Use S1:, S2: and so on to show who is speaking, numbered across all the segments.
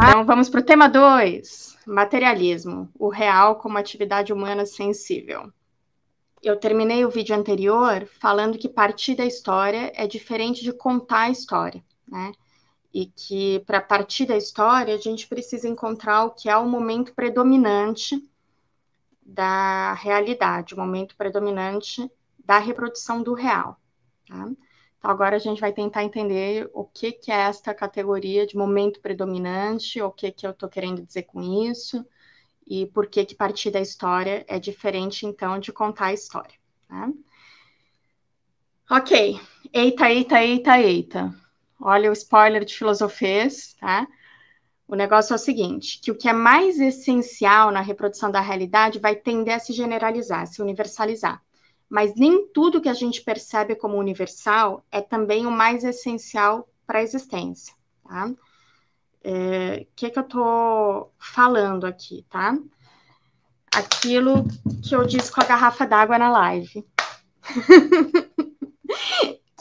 S1: Então, vamos para o tema 2, materialismo, o real como atividade humana sensível. Eu terminei o vídeo anterior falando que partir da história é diferente de contar a história, né? E que para partir da história a gente precisa encontrar o que é o momento predominante da realidade, o momento predominante da reprodução do real, tá? Então, agora a gente vai tentar entender o que é esta categoria de momento predominante, o que eu estou querendo dizer com isso, e por que partir da história é diferente, então, de contar a história. Tá? Ok. Eita. Olha o spoiler de filosofês, tá? O negócio é o seguinte, que o que é mais essencial na reprodução da realidade vai tender a se generalizar, se universalizar. Mas nem tudo que a gente percebe como universal é também o mais essencial para a existência, tá? Que eu estou falando aqui, tá? Aquilo que eu disse com a garrafa d'água na live.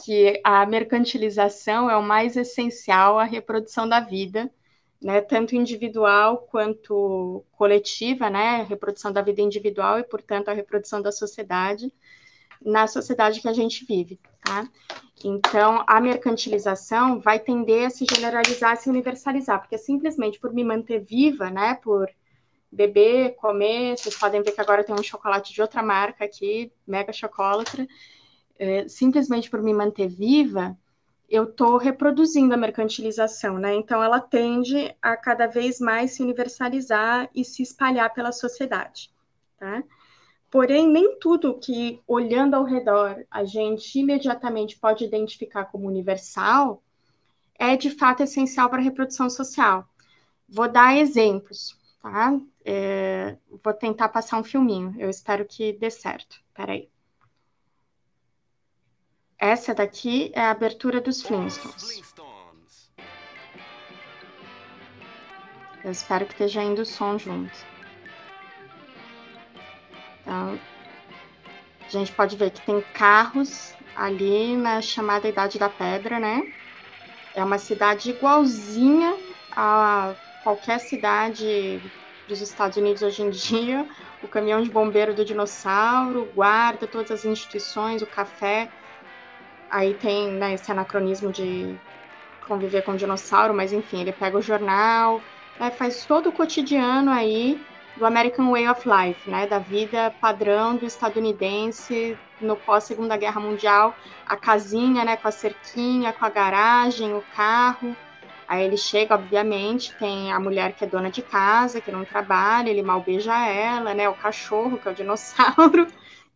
S1: Que a mercantilização é o mais essencial à reprodução da vida, né, tanto individual quanto coletiva, né, a reprodução da vida individual e, portanto, a reprodução da sociedade, na sociedade que a gente vive, tá? Então, a mercantilização vai tender a se generalizar, a se universalizar, porque simplesmente por me manter viva, né, por beber, comer, vocês podem ver que agora tem um chocolate de outra marca aqui, mega chocolatra, simplesmente por me manter viva, eu estou reproduzindo a mercantilização, né? Então, ela tende a cada vez mais se universalizar e se espalhar pela sociedade, tá? Porém, nem tudo que, olhando ao redor, a gente imediatamente pode identificar como universal é, de fato, essencial para a reprodução social. Vou dar exemplos, tá? Vou tentar passar um filminho. Eu espero que dê certo. Peraí. Essa daqui é a abertura dos Flintstones. Eu espero que esteja indo o som junto. Então, a gente pode ver que tem carros ali na chamada Idade da Pedra, né? É uma cidade igualzinha a qualquer cidade dos Estados Unidos hoje em dia. O caminhão de bombeiro do dinossauro, o guarda, todas as instituições, o café. Aí tem, né, esse anacronismo de conviver com o dinossauro, mas enfim, ele pega o jornal, né, faz todo o cotidiano aí do American Way of Life, né, da vida padrão do estadunidense no pós-Segunda Guerra Mundial, a casinha, né, com a cerquinha, com a garagem, o carro. Aí ele chega, obviamente, tem a mulher que é dona de casa, que não trabalha, ele mal beija ela, né, o cachorro, que é o dinossauro.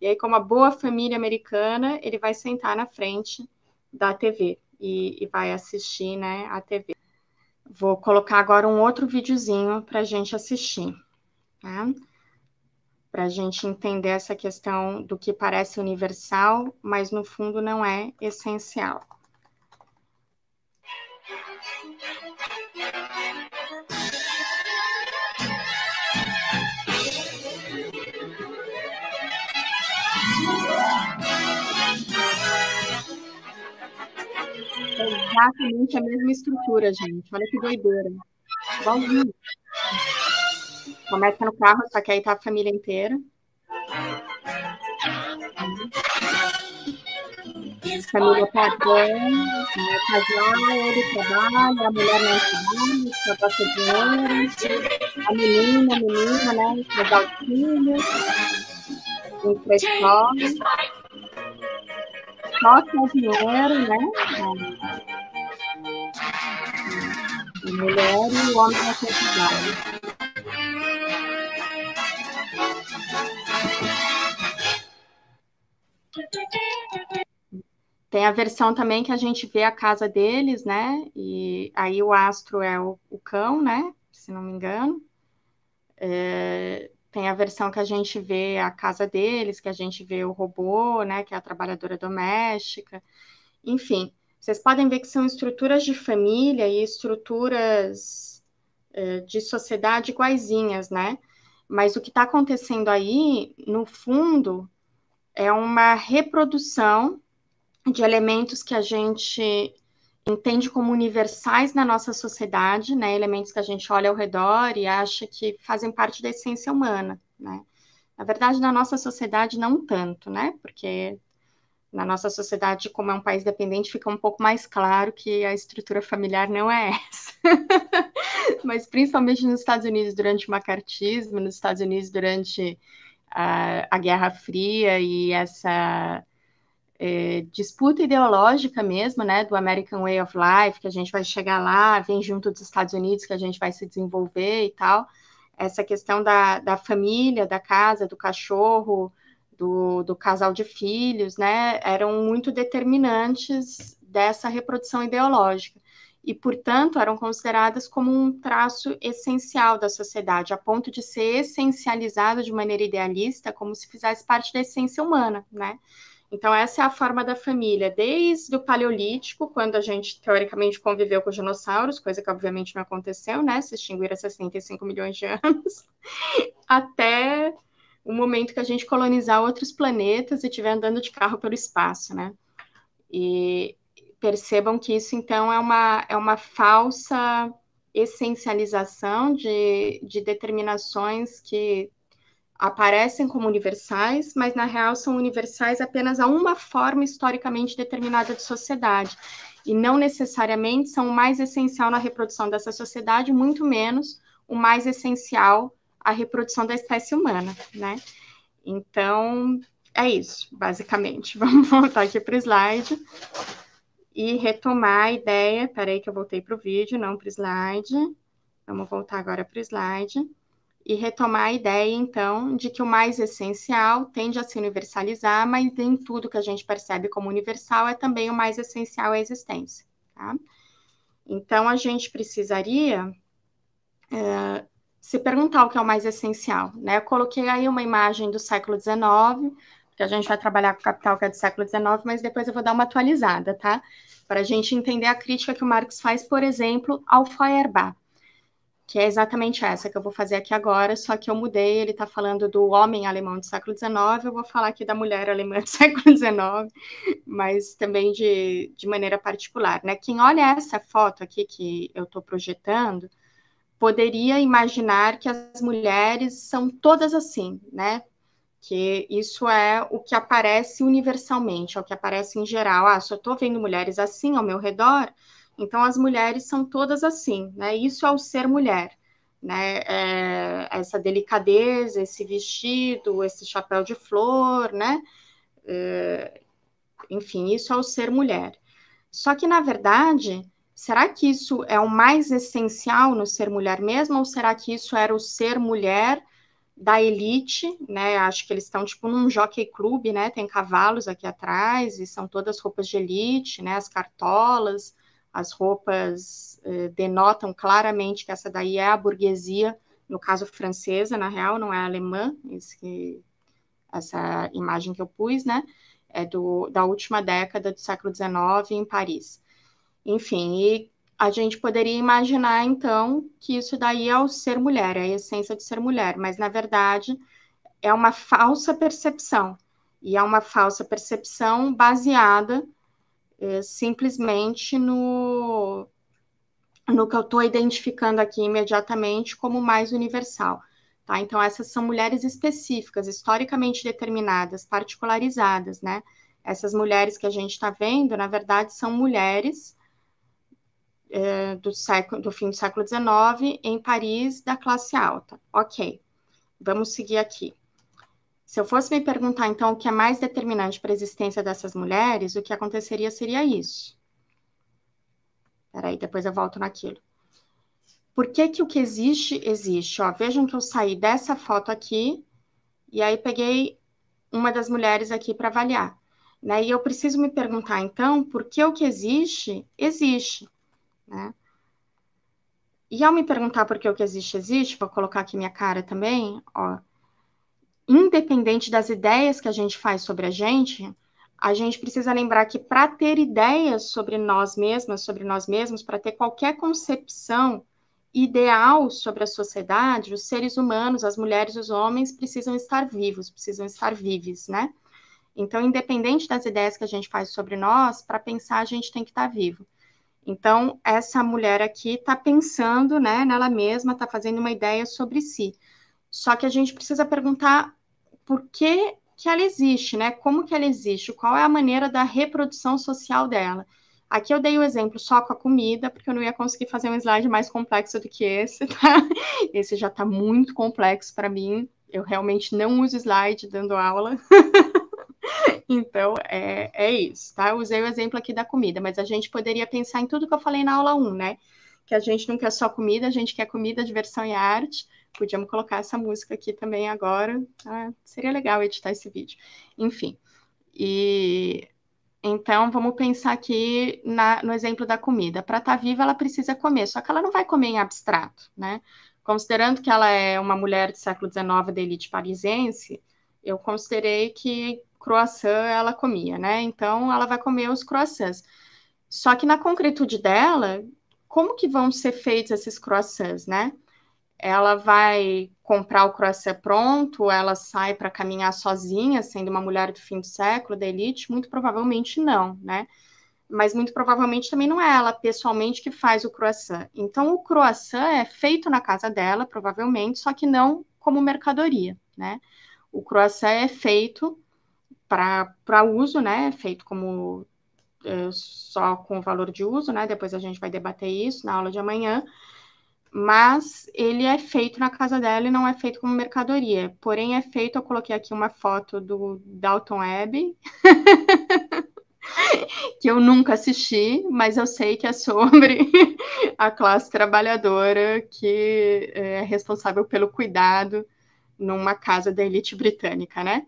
S1: E aí, como a boa família americana, ele vai sentar na frente da TV e vai assistir, né, a TV. Vou colocar agora um outro videozinho para a gente assistir, tá? Para a gente entender essa questão do que parece universal, mas no fundo não é essencial. É exatamente a mesma estrutura, gente. Olha que doideira. Igualzinho. Começa no carro, só que aí tá a família inteira. Família padrão, casal, ele trabalha, a mulher não trabalha, só gasta dinheiro. A menina, né? Levar os filhos, ir pra escola. Só que é dinheiro, né? A mulher e o homem na sociedade. Tem a versão também que a gente vê a casa deles, né? E aí o astro é o cão, né? Se não me engano. Tem a versão que a gente vê a casa deles, que a gente vê o robô, né? Que é a trabalhadora doméstica. Enfim, vocês podem ver que são estruturas de família e estruturas de sociedade iguaizinhas, né? Mas o que está acontecendo aí, no fundo, é uma reprodução de elementos que a gente entende como universais na nossa sociedade, né, elementos que a gente olha ao redor e acha que fazem parte da essência humana, né. Na verdade, na nossa sociedade, não tanto, né, porque na nossa sociedade, como é um país dependente, fica um pouco mais claro que a estrutura familiar não é essa. Mas principalmente nos Estados Unidos, durante o macartismo, nos Estados Unidos, durante a Guerra Fria e essa disputa ideológica mesmo, né, do American Way of Life, que a gente vai chegar lá, vem junto dos Estados Unidos, que a gente vai se desenvolver e tal, essa questão da família, da casa, do cachorro, do casal de filhos, né, eram muito determinantes dessa reprodução ideológica. E, portanto, eram consideradas como um traço essencial da sociedade, a ponto de ser essencializado de maneira idealista, como se fizesse parte da essência humana, né? Então, essa é a forma da família, desde o Paleolítico, quando a gente, teoricamente, conviveu com os dinossauros, coisa que, obviamente, não aconteceu, né? Se extinguiram há 65 milhões de anos, até o momento que a gente colonizar outros planetas e estiver andando de carro pelo espaço, né? E percebam que isso, então, é uma falsa essencialização de determinações que aparecem como universais, mas na real são universais apenas a uma forma historicamente determinada de sociedade, e não necessariamente são o mais essencial na reprodução dessa sociedade, muito menos o mais essencial à reprodução da espécie humana, né? Então, é isso, basicamente. Vamos voltar aqui para o slide e retomar a ideia. Peraí que eu voltei para o vídeo, não para o slide. Vamos voltar agora para o slide e retomar a ideia, então, de que o mais essencial tende a se universalizar, mas nem tudo que a gente percebe como universal é também o mais essencial à existência, tá? Então, a gente precisaria se perguntar o que é o mais essencial, né? Eu coloquei aí uma imagem do século XIX, que a gente vai trabalhar com Capital, que é do século XIX, mas depois eu vou dar uma atualizada, tá? Para a gente entender a crítica que o Marx faz, por exemplo, ao Feuerbach, que é exatamente essa que eu vou fazer aqui agora, só que eu mudei, ele está falando do homem alemão do século XIX, eu vou falar aqui da mulher alemã do século XIX, mas também de maneira particular, né? Quem olha essa foto aqui que eu estou projetando, poderia imaginar que as mulheres são todas assim, né? Que isso é o que aparece universalmente, é o que aparece em geral. Ah, se eu estou vendo mulheres assim ao meu redor, então as mulheres são todas assim, né? Isso é o ser mulher, né? Essa delicadeza, esse vestido, esse chapéu de flor, né? Enfim, isso é o ser mulher. Só que, na verdade, será que isso é o mais essencial no ser mulher mesmo, ou será que isso era o ser mulher da elite, né? Acho que eles estão tipo num jockey club, né? Tem cavalos aqui atrás e são todas roupas de elite, né? As cartolas, as roupas denotam claramente que essa daí é a burguesia, no caso francesa, na real, não é alemã, essa imagem que eu pus, né? É da última década do século XIX em Paris. Enfim, e a gente poderia imaginar, então, que isso daí é o ser mulher, é a essência de ser mulher, mas, na verdade, é uma falsa percepção. E é uma falsa percepção baseada simplesmente no que eu estou identificando aqui imediatamente como mais universal. Tá? Então, essas são mulheres específicas, historicamente determinadas, particularizadas, né? Essas mulheres que a gente está vendo, na verdade, são mulheres do fim do século XIX, em Paris, da classe alta. Ok, vamos seguir aqui. Se eu fosse me perguntar, então, o que é mais determinante para a existência dessas mulheres, o que aconteceria seria isso. Peraí, depois eu volto naquilo. Por que que o que existe, existe? Ó, vejam que eu saí dessa foto aqui, e aí peguei uma das mulheres aqui para avaliar. Né? E eu preciso me perguntar, então, por que o que existe, existe. Né? E ao me perguntar por que o que existe, existe, vou colocar aqui minha cara também, ó, independente das ideias que a gente faz sobre a gente precisa lembrar que para ter ideias sobre nós mesmos, para ter qualquer concepção ideal sobre a sociedade, os seres humanos, as mulheres, os homens precisam estar vivos, precisam estar vives, né? Então, independente das ideias que a gente faz sobre nós, para pensar a gente tem que estar vivo. Então, essa mulher aqui está pensando, né, nela mesma, está fazendo uma ideia sobre si. Só que a gente precisa perguntar por que ela existe, né? Como que ela existe? Qual é a maneira da reprodução social dela? Aqui eu dei o exemplo só com a comida, porque eu não ia conseguir fazer um slide mais complexo do que esse, tá? Esse já está muito complexo para mim. Eu realmente não uso slide dando aula. Então, é isso, tá? Eu usei o exemplo aqui da comida, mas a gente poderia pensar em tudo que eu falei na aula 1, né? Que a gente não quer só comida, a gente quer comida, diversão e arte. Podíamos colocar essa música aqui também agora. Seria legal editar esse vídeo. Enfim, e então vamos pensar aqui no exemplo da comida. Para estar viva, ela precisa comer, só que ela não vai comer em abstrato, né? Considerando que ela é uma mulher do século XIX da elite parisiense, eu considerei que croissant ela comia, né? Então ela vai comer os croissants. Só que na concretude dela, como que vão ser feitos esses croissants, né? Ela vai comprar o croissant pronto, ela sai para caminhar sozinha, sendo uma mulher do fim do século, da elite? Muito provavelmente não, né? Mas muito provavelmente também não é ela pessoalmente que faz o croissant. Então, o croissant é feito na casa dela, provavelmente, só que não como mercadoria, né? O croissant é feito para uso, né? É feito como só com o valor de uso, né? Depois a gente vai debater isso na aula de amanhã, mas ele é feito na casa dela e não é feito como mercadoria. Porém, é feito, eu coloquei aqui uma foto do Dalton Abbey, que eu nunca assisti, mas eu sei que é sobre a classe trabalhadora que é responsável pelo cuidado numa casa da elite britânica, né?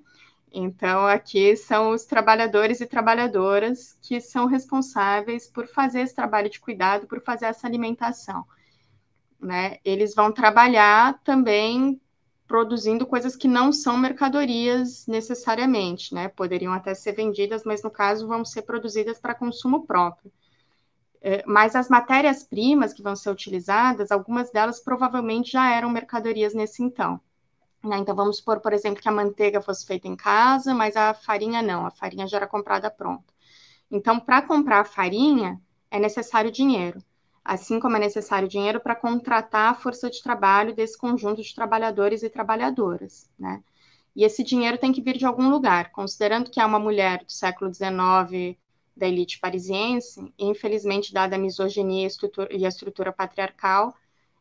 S1: Então, aqui são os trabalhadores e trabalhadoras que são responsáveis por fazer esse trabalho de cuidado, por fazer essa alimentação, né? Eles vão trabalhar também produzindo coisas que não são mercadorias necessariamente, né? Poderiam até ser vendidas, mas no caso vão ser produzidas para consumo próprio. Mas as matérias-primas que vão ser utilizadas, algumas delas provavelmente já eram mercadorias nesse então. Né? Então vamos supor, por exemplo, que a manteiga fosse feita em casa, mas a farinha não, a farinha já era comprada pronta. Então, para comprar a farinha, é necessário dinheiro. Assim como é necessário dinheiro para contratar a força de trabalho desse conjunto de trabalhadores e trabalhadoras, né? E esse dinheiro tem que vir de algum lugar, considerando que é uma mulher do século XIX da elite parisiense, e infelizmente, dada a misoginia e a estrutura patriarcal,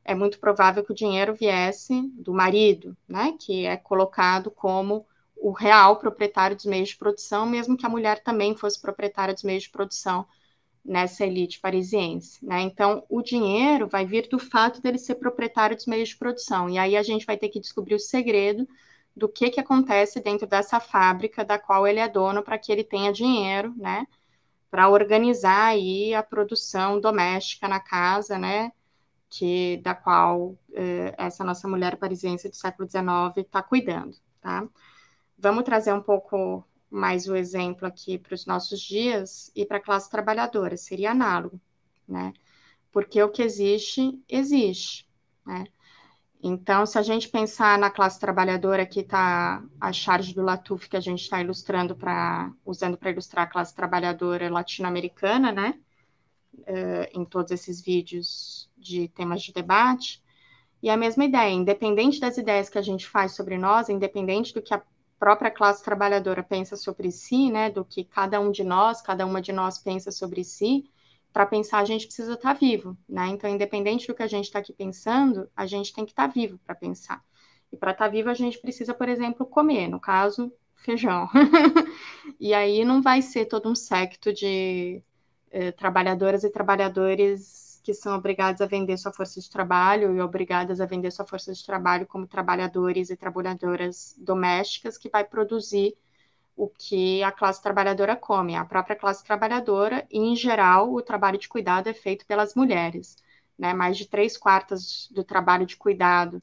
S1: é muito provável que o dinheiro viesse do marido, né, que é colocado como o real proprietário dos meios de produção, mesmo que a mulher também fosse proprietária dos meios de produção nessa elite parisiense, né? Então, o dinheiro vai vir do fato dele ser proprietário dos meios de produção. E aí a gente vai ter que descobrir o segredo do que acontece dentro dessa fábrica da qual ele é dono para que ele tenha dinheiro, né? Para organizar aí a produção doméstica na casa, né? Da qual essa nossa mulher parisiense do século XIX está cuidando, tá? Vamos trazer um pouco mais o exemplo aqui para os nossos dias e para a classe trabalhadora, seria análogo, né? Porque o que existe, existe, né? Então, se a gente pensar na classe trabalhadora, aqui está a charge do Latoufe que a gente está usando para ilustrar a classe trabalhadora latino-americana, né? Em todos esses vídeos de temas de debate. E a mesma ideia, independente das ideias que a gente faz sobre nós, independente do que a própria classe trabalhadora pensa sobre si, né, do que cada um de nós, cada uma de nós pensa sobre si, para pensar a gente precisa estar vivo, né? Então, independente do que a gente está aqui pensando, a gente tem que estar vivo para pensar. E para estar vivo a gente precisa, por exemplo, comer, no caso, feijão. E aí não vai ser todo um séquito de trabalhadoras e trabalhadores que são obrigados a vender sua força de trabalho e obrigadas a vender sua força de trabalho como trabalhadores e trabalhadoras domésticas que vai produzir o que a classe trabalhadora come, a própria classe trabalhadora, e em geral o trabalho de cuidado é feito pelas mulheres, né? Mais de 3/4 do trabalho de cuidado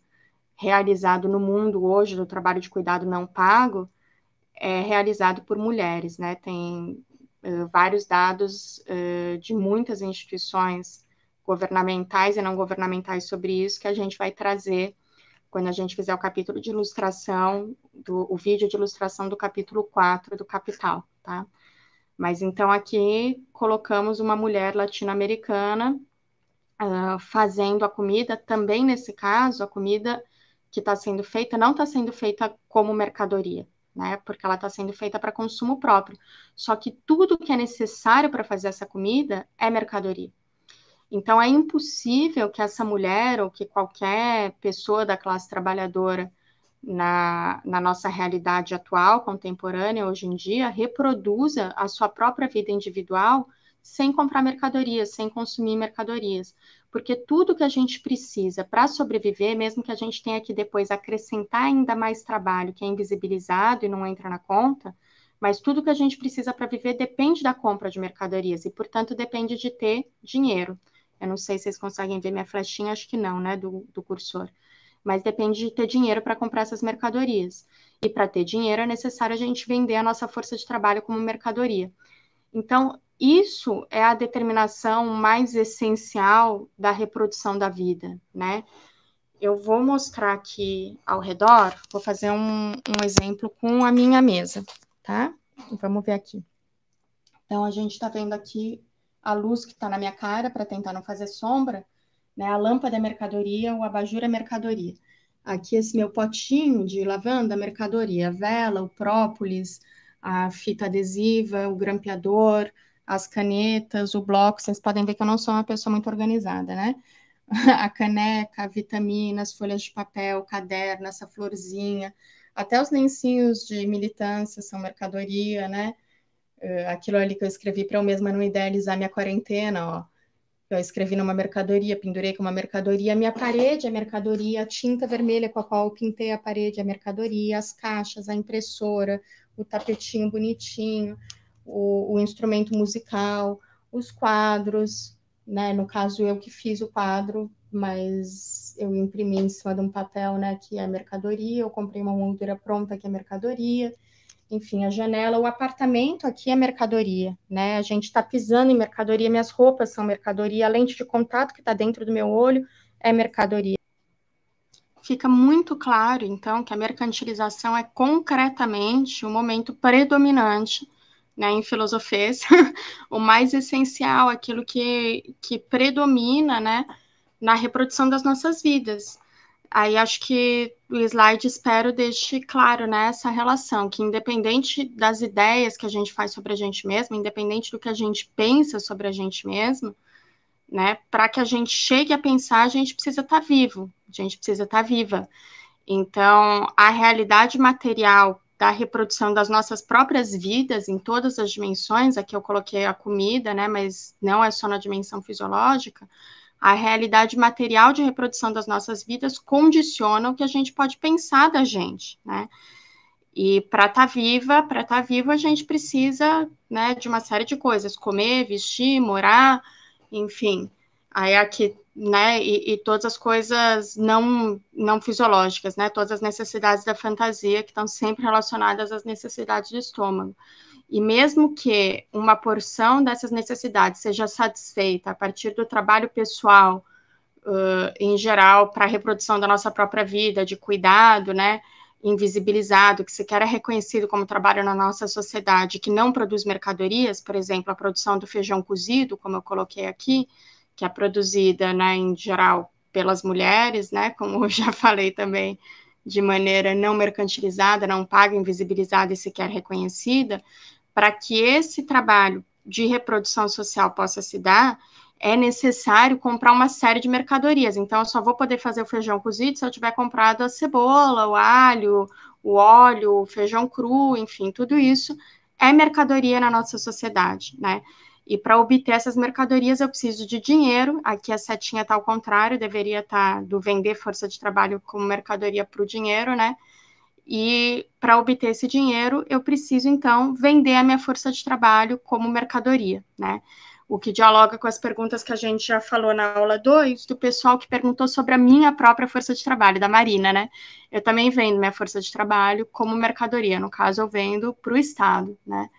S1: realizado no mundo hoje, do trabalho de cuidado não pago, é realizado por mulheres, né? Tem vários dados de muitas instituições governamentais e não governamentais sobre isso que a gente vai trazer quando a gente fizer o capítulo de ilustração, o vídeo de ilustração do capítulo 4 do Capital, tá? Mas então aqui colocamos uma mulher latino-americana fazendo a comida. Também nesse caso, a comida que está sendo feita não está sendo feita como mercadoria, né? Porque ela está sendo feita para consumo próprio. Só que tudo que é necessário para fazer essa comida é mercadoria. Então é impossível que essa mulher ou que qualquer pessoa da classe trabalhadora na nossa realidade atual, contemporânea, hoje em dia, reproduza a sua própria vida individual sem comprar mercadorias, sem consumir mercadorias. Porque tudo que a gente precisa para sobreviver, mesmo que a gente tenha que depois acrescentar ainda mais trabalho, que é invisibilizado e não entra na conta, mas tudo que a gente precisa para viver depende da compra de mercadorias e, portanto, depende de ter dinheiro. Eu não sei se vocês conseguem ver minha flechinha, acho que não, né, do cursor. Mas depende de ter dinheiro para comprar essas mercadorias. E para ter dinheiro é necessário a gente vender a nossa força de trabalho como mercadoria. Então, isso é a determinação mais essencial da reprodução da vida, né? Eu vou mostrar aqui ao redor, vou fazer um exemplo com a minha mesa, tá? Vamos ver aqui. Então, a gente está vendo aqui a luz que está na minha cara para tentar não fazer sombra, né? A lâmpada é mercadoria, o abajur é mercadoria. Aqui esse meu potinho de lavanda, mercadoria, a vela, o própolis, a fita adesiva, o grampeador, as canetas, o bloco. Vocês podem ver que eu não sou uma pessoa muito organizada, né? A caneca, a vitamina, as folhas de papel, o caderno, essa florzinha, até os lencinhos de militância são mercadoria, né? Aquilo ali que eu escrevi para eu mesma não idealizar minha quarentena, ó. Eu escrevi numa mercadoria, pendurei com uma mercadoria, minha parede é mercadoria, a tinta vermelha com a qual eu pintei a parede é mercadoria, as caixas, a impressora, o tapetinho bonitinho, o instrumento musical, os quadros, né? No caso, eu que fiz o quadro, mas eu imprimi em cima de um papel, né, que é mercadoria, eu comprei uma moldura pronta que é mercadoria. Enfim, a janela, o apartamento aqui é mercadoria, né? A gente está pisando em mercadoria, minhas roupas são mercadoria, a lente de contato que está dentro do meu olho é mercadoria. Fica muito claro, então, que a mercantilização é concretamente o momento predominante, né, em filosofês, o mais essencial, aquilo que predomina, né, na reprodução das nossas vidas. Aí acho que o slide, espero, deixe claro, né, essa relação, que independente das ideias que a gente faz sobre a gente mesmo, independente do que a gente pensa sobre a gente mesmo, né, para que a gente chegue a pensar, a gente precisa estar vivo, a gente precisa estar viva. Então, a realidade material da reprodução das nossas próprias vidas em todas as dimensões, aqui eu coloquei a comida, né, mas não é só na dimensão fisiológica, a realidade material de reprodução das nossas vidas condiciona o que a gente pode pensar da gente, né? E para estar viva, a gente precisa, né, de uma série de coisas: comer, vestir, morar, enfim. Aí aqui, né, e todas as coisas não fisiológicas, né? Todas as necessidades da fantasia que estão sempre relacionadas às necessidades do estômago. E mesmo que uma porção dessas necessidades seja satisfeita a partir do trabalho pessoal, em geral, para a reprodução da nossa própria vida, de cuidado, né, invisibilizado, que sequer é reconhecido como trabalho na nossa sociedade, que não produz mercadorias, por exemplo, a produção do feijão cozido, como eu coloquei aqui, que é produzida, né, em geral, pelas mulheres, né, como eu já falei também, de maneira não mercantilizada, não paga, invisibilizada e sequer reconhecida. Para que esse trabalho de reprodução social possa se dar, é necessário comprar uma série de mercadorias. Então, eu só vou poder fazer o feijão cozido se eu tiver comprado a cebola, o alho, o óleo, o feijão cru, enfim, tudo isso é mercadoria na nossa sociedade, né? E para obter essas mercadorias eu preciso de dinheiro. Aqui a setinha está ao contrário, deveria estar do vender força de trabalho como mercadoria para o dinheiro, né? E para obter esse dinheiro, eu preciso, então, vender a minha força de trabalho como mercadoria, né? O que dialoga com as perguntas que a gente já falou na aula 2, do pessoal que perguntou sobre a minha própria força de trabalho, da Marina, né? Eu também vendo minha força de trabalho como mercadoria, no caso, eu vendo para o Estado, né?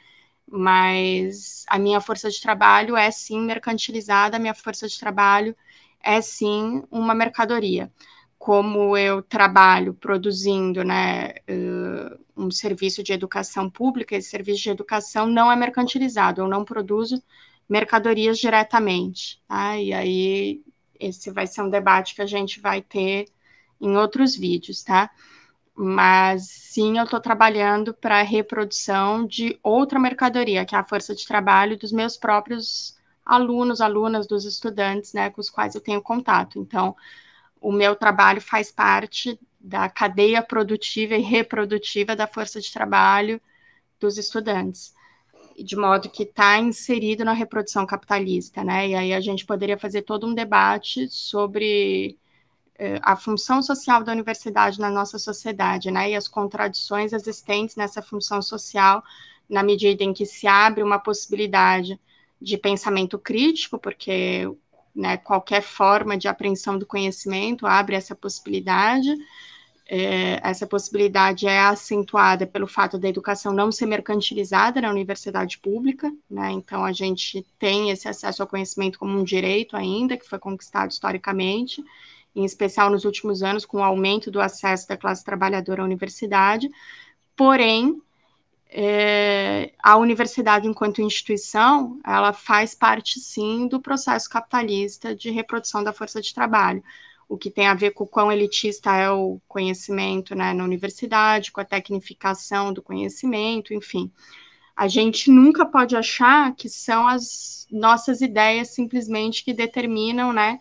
S1: Mas a minha força de trabalho é sim mercantilizada, a minha força de trabalho é sim uma mercadoria. Como eu trabalho produzindo, né, um serviço de educação pública, esse serviço de educação não é mercantilizado, eu não produzo mercadorias diretamente, tá? E aí esse vai ser um debate que a gente vai ter em outros vídeos, tá? Mas sim, eu estou trabalhando para a reprodução de outra mercadoria, que é a força de trabalho dos meus próprios alunos, alunas, dos estudantes, né, com os quais eu tenho contato. Então, o meu trabalho faz parte da cadeia produtiva e reprodutiva da força de trabalho dos estudantes, de modo que está inserido na reprodução capitalista, né? E aí a gente poderia fazer todo um debate sobre a função social da universidade na nossa sociedade, né? E as contradições existentes nessa função social, na medida em que se abre uma possibilidade de pensamento crítico, porque, né, qualquer forma de apreensão do conhecimento abre essa possibilidade. Essa possibilidade é acentuada pelo fato da educação não ser mercantilizada na universidade pública, né? Então a gente tem esse acesso ao conhecimento como um direito ainda, que foi conquistado historicamente, em especial nos últimos anos, com o aumento do acesso da classe trabalhadora à universidade. Porém, a universidade, enquanto instituição, ela faz parte, sim, do processo capitalista de reprodução da força de trabalho, o que tem a ver com o quão elitista é o conhecimento, né, na universidade, com a tecnificação do conhecimento, enfim. A gente nunca pode achar que são as nossas ideias simplesmente que determinam, né,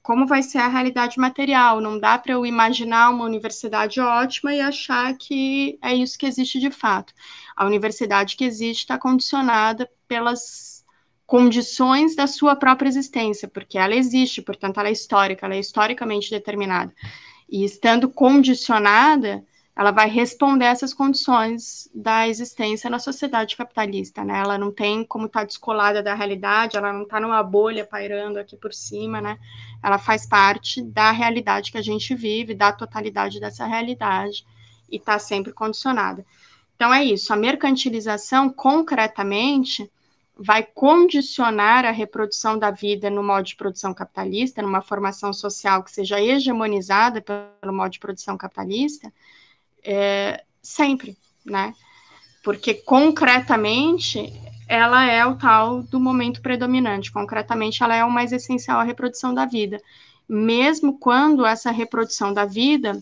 S1: como vai ser a realidade material. Não dá para eu imaginar uma universidade ótima e achar que é isso que existe de fato. A universidade que existe está condicionada pelas condições da sua própria existência, porque ela existe, portanto, ela é histórica, ela é historicamente determinada. E estando condicionada, ela vai responder a essas condições da existência na sociedade capitalista, né? Ela não tem como estar descolada da realidade, ela não está numa bolha pairando aqui por cima, né? Ela faz parte da realidade que a gente vive, da totalidade dessa realidade, e está sempre condicionada. Então é isso, a mercantilização, concretamente, vai condicionar a reprodução da vida no modo de produção capitalista, numa formação social que seja hegemonizada pelo modo de produção capitalista, sempre, né? Porque concretamente ela é o tal do momento predominante, concretamente ela é o mais essencial à reprodução da vida, mesmo quando essa reprodução da vida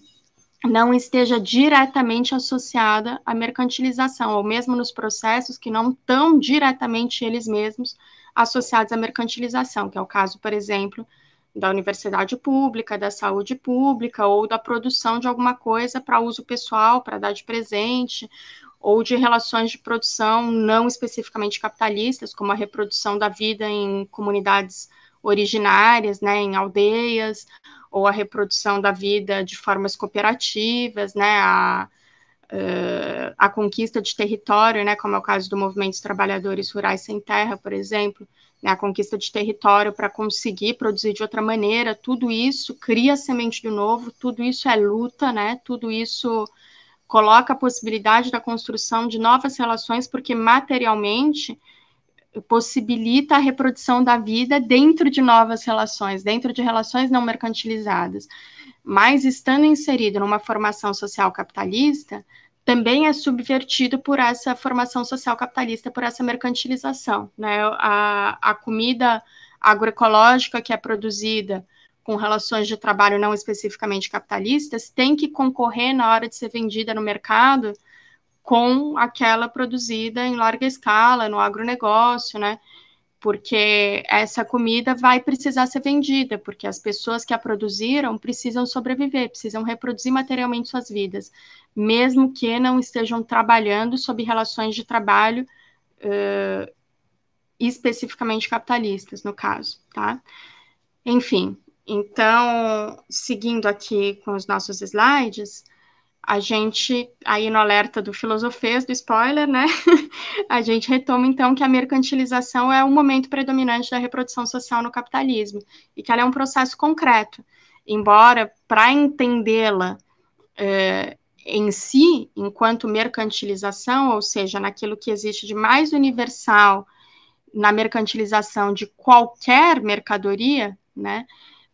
S1: não esteja diretamente associada à mercantilização, ou mesmo nos processos que não estão diretamente eles mesmos associados à mercantilização, que é o caso, por exemplo, da universidade pública, da saúde pública, ou da produção de alguma coisa para uso pessoal, para dar de presente, ou de relações de produção não especificamente capitalistas, como a reprodução da vida em comunidades originárias, né, em aldeias, ou a reprodução da vida de formas cooperativas, né, a conquista de território, né, como é o caso do movimento dos trabalhadores rurais sem terra, por exemplo, né, a conquista de território para conseguir produzir de outra maneira, tudo isso cria a semente do novo, tudo isso é luta, né, tudo isso coloca a possibilidade da construção de novas relações, porque materialmente possibilita a reprodução da vida dentro de novas relações, dentro de relações não mercantilizadas. Mas estando inserido numa formação social capitalista, também é subvertido por essa formação social capitalista, por essa mercantilização, né? A comida agroecológica que é produzida com relações de trabalho não especificamente capitalistas tem que concorrer na hora de ser vendida no mercado com aquela produzida em larga escala, no agronegócio, né? Porque essa comida vai precisar ser vendida, porque as pessoas que a produziram precisam sobreviver, precisam reproduzir materialmente suas vidas, mesmo que não estejam trabalhando sob relações de trabalho especificamente capitalistas, no caso, tá? Enfim, então, seguindo aqui com os nossos slides, a gente, aí no alerta do Filosofês, do spoiler, né? A gente retoma, então, que a mercantilização é o momento predominante da reprodução social no capitalismo e que ela é um processo concreto, embora, para entendê-la em si, enquanto mercantilização, ou seja, naquilo que existe de mais universal na mercantilização de qualquer mercadoria, né?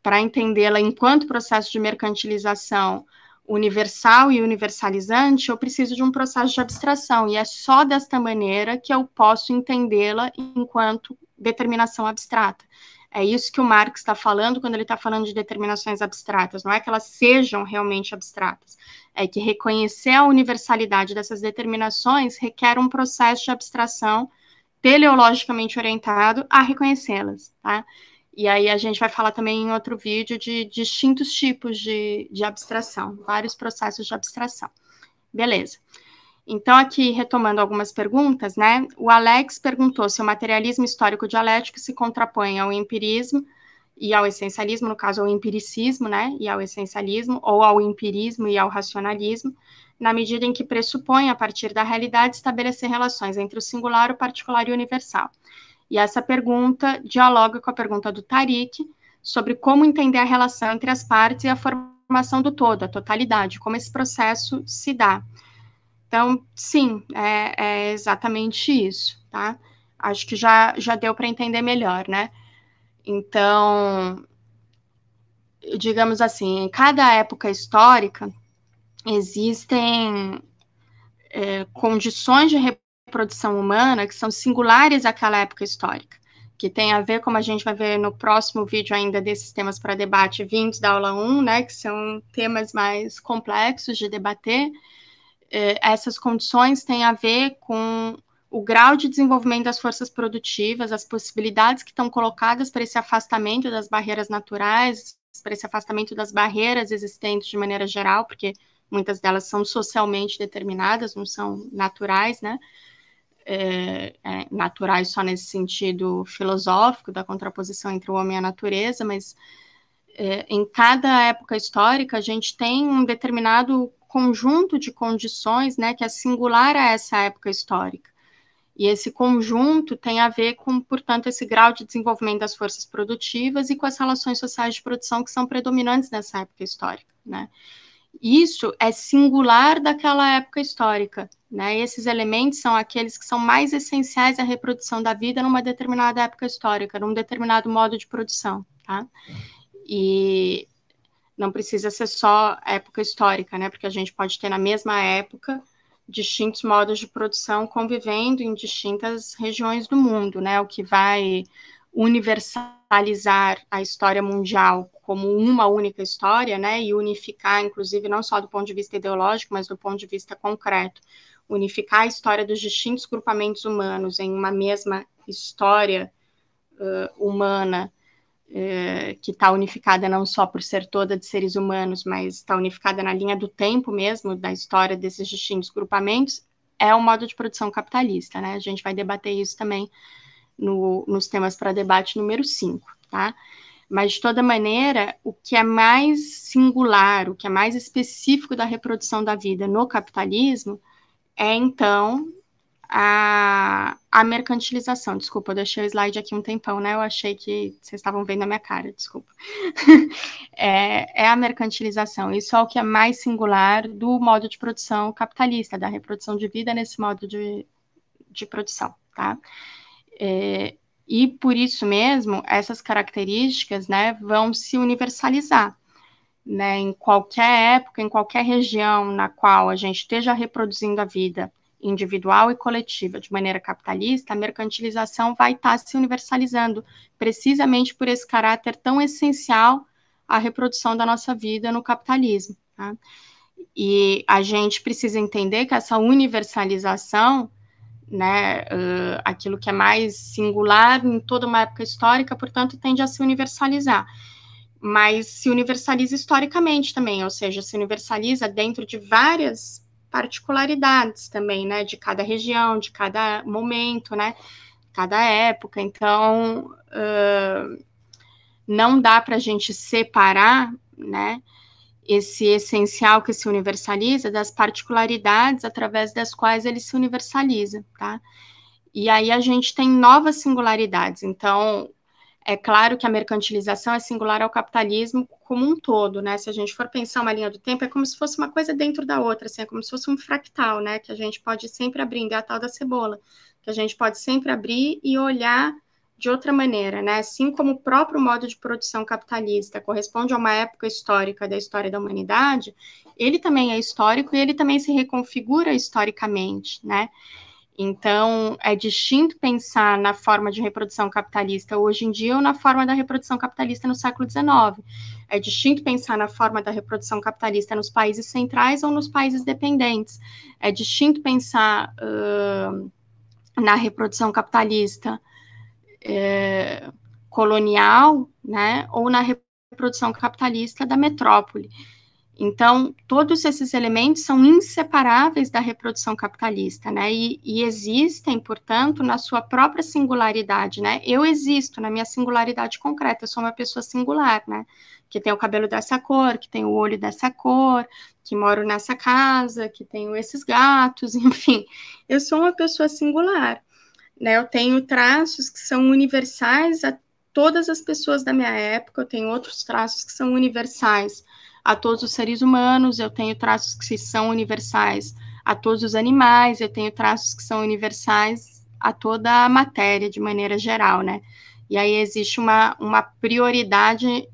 S1: Para entendê-la enquanto processo de mercantilização, universal e universalizante, eu preciso de um processo de abstração, e é só desta maneira que eu posso entendê-la enquanto determinação abstrata. É isso que o Marx está falando quando ele está falando de determinações abstratas, não é que elas sejam realmente abstratas, é que reconhecer a universalidade dessas determinações requer um processo de abstração teleologicamente orientado a reconhecê-las, tá? E aí a gente vai falar também em outro vídeo de distintos tipos de abstração, vários processos de abstração. Beleza. Então, aqui, retomando algumas perguntas, né? O Alex perguntou se o materialismo histórico dialético se contrapõe ao empirismo e ao essencialismo, no caso, ao empiricismo, né? E ao essencialismo, ou ao empirismo e ao racionalismo, na medida em que pressupõe, a partir da realidade, estabelecer relações entre o singular, o particular e o universal. E essa pergunta dialoga com a pergunta do Tariq sobre como entender a relação entre as partes e a formação do todo, a totalidade, como esse processo se dá. Então, sim, é exatamente isso, tá? Acho que já deu para entender melhor, né? Então, digamos assim, em cada época histórica existem condições de reprodução humana que são singulares àquela época histórica, que tem a ver, como a gente vai ver no próximo vídeo ainda desses temas para debate vindos da aula 1, né, que são temas mais complexos de debater. Essas condições têm a ver com o grau de desenvolvimento das forças produtivas, as possibilidades que estão colocadas para esse afastamento das barreiras naturais, para esse afastamento das barreiras existentes de maneira geral, porque muitas delas são socialmente determinadas, não são naturais, né? Naturais só nesse sentido filosófico da contraposição entre o homem e a natureza, mas em cada época histórica a gente tem um determinado conjunto de condições, né, que é singular a essa época histórica. E esse conjunto tem a ver com, portanto, esse grau de desenvolvimento das forças produtivas e com as relações sociais de produção que são predominantes nessa época histórica, né? Isso é singular daquela época histórica, né? E esses elementos são aqueles que são mais essenciais à reprodução da vida numa determinada época histórica, num determinado modo de produção, tá? E não precisa ser só época histórica, né? Porque a gente pode ter na mesma época distintos modos de produção convivendo em distintas regiões do mundo, né? O que vai universalizar a história mundial como uma única história, né? E unificar, inclusive, não só do ponto de vista ideológico, mas do ponto de vista concreto, unificar a história dos distintos grupamentos humanos em uma mesma história humana, que está unificada não só por ser toda de seres humanos, mas está unificada na linha do tempo mesmo, da história desses distintos grupamentos, é o modo de produção capitalista, né? A gente vai debater isso também nos temas para debate número 5, tá? Mas, de toda maneira, o que é mais singular, o que é mais específico da reprodução da vida no capitalismo é, então, a mercantilização. Desculpa, eu deixei o slide aqui um tempão, né? Eu achei que vocês estavam vendo a minha cara, desculpa. É a mercantilização. Isso é o que é mais singular do modo de produção capitalista, da reprodução de vida nesse modo de produção, tá? E por isso mesmo, essas características, né, vão se universalizar, né, em qualquer época, em qualquer região na qual a gente esteja reproduzindo a vida individual e coletiva de maneira capitalista, a mercantilização vai estar se universalizando, precisamente por esse caráter tão essencial à reprodução da nossa vida no capitalismo, tá? E a gente precisa entender que essa universalização, né, aquilo que é mais singular em toda uma época histórica, portanto, tende a se universalizar. Mas se universaliza historicamente também, ou seja, se universaliza dentro de várias particularidades também, né, de cada região, de cada momento, né, cada época. Então, não dá para a gente separar, né, esse essencial que se universaliza das particularidades através das quais ele se universaliza, tá? E aí a gente tem novas singularidades. Então, é claro que a mercantilização é singular ao capitalismo como um todo, né? Se a gente for pensar uma linha do tempo, é como se fosse uma coisa dentro da outra, assim, é como se fosse um fractal, né? Que a gente pode sempre abrir, é a tal da cebola, que a gente pode sempre abrir e olhar de outra maneira, né? Assim como o próprio modo de produção capitalista corresponde a uma época histórica da história da humanidade, ele também é histórico e ele também se reconfigura historicamente, né? Então, é distinto pensar na forma de reprodução capitalista hoje em dia ou na forma da reprodução capitalista no século XIX. É distinto pensar na forma da reprodução capitalista nos países centrais ou nos países dependentes. É distinto pensar na reprodução capitalista colonial, né, ou na reprodução capitalista da metrópole. Então, todos esses elementos são inseparáveis da reprodução capitalista, né? E existem, portanto, na sua própria singularidade, né? Eu existo na minha singularidade concreta, eu sou uma pessoa singular, né? Que tem o cabelo dessa cor, que tem o olho dessa cor, que moro nessa casa, que tenho esses gatos, enfim. Eu sou uma pessoa singular, né? Eu tenho traços que são universais a todas as pessoas da minha época, eu tenho outros traços que são universais a todos os seres humanos, eu tenho traços que são universais a todos os animais, eu tenho traços que são universais a toda a matéria, de maneira geral, né? E aí existe uma prioridade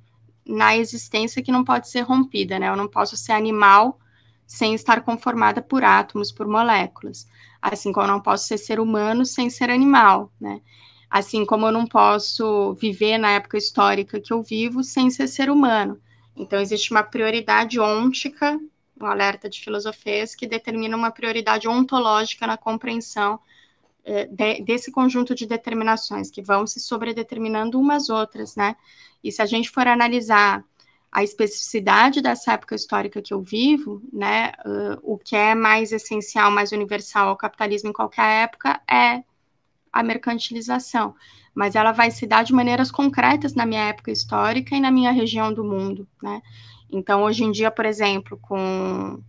S1: na existência que não pode ser rompida, né? Eu não posso ser animal sem estar conformada por átomos, por moléculas. Assim como eu não posso ser humano sem ser animal, né? Assim como eu não posso viver na época histórica que eu vivo sem ser humano. Então, existe uma prioridade ôntica, um alerta de filosofês, que determina uma prioridade ontológica na compreensão desse conjunto de determinações, que vão se sobredeterminando umas outras, né? E se a gente for analisar a especificidade dessa época histórica que eu vivo, né, o que é mais essencial, mais universal ao capitalismo em qualquer época é a mercantilização, mas ela vai se dar de maneiras concretas na minha época histórica e na minha região do mundo, né? Então, hoje em dia, por exemplo, com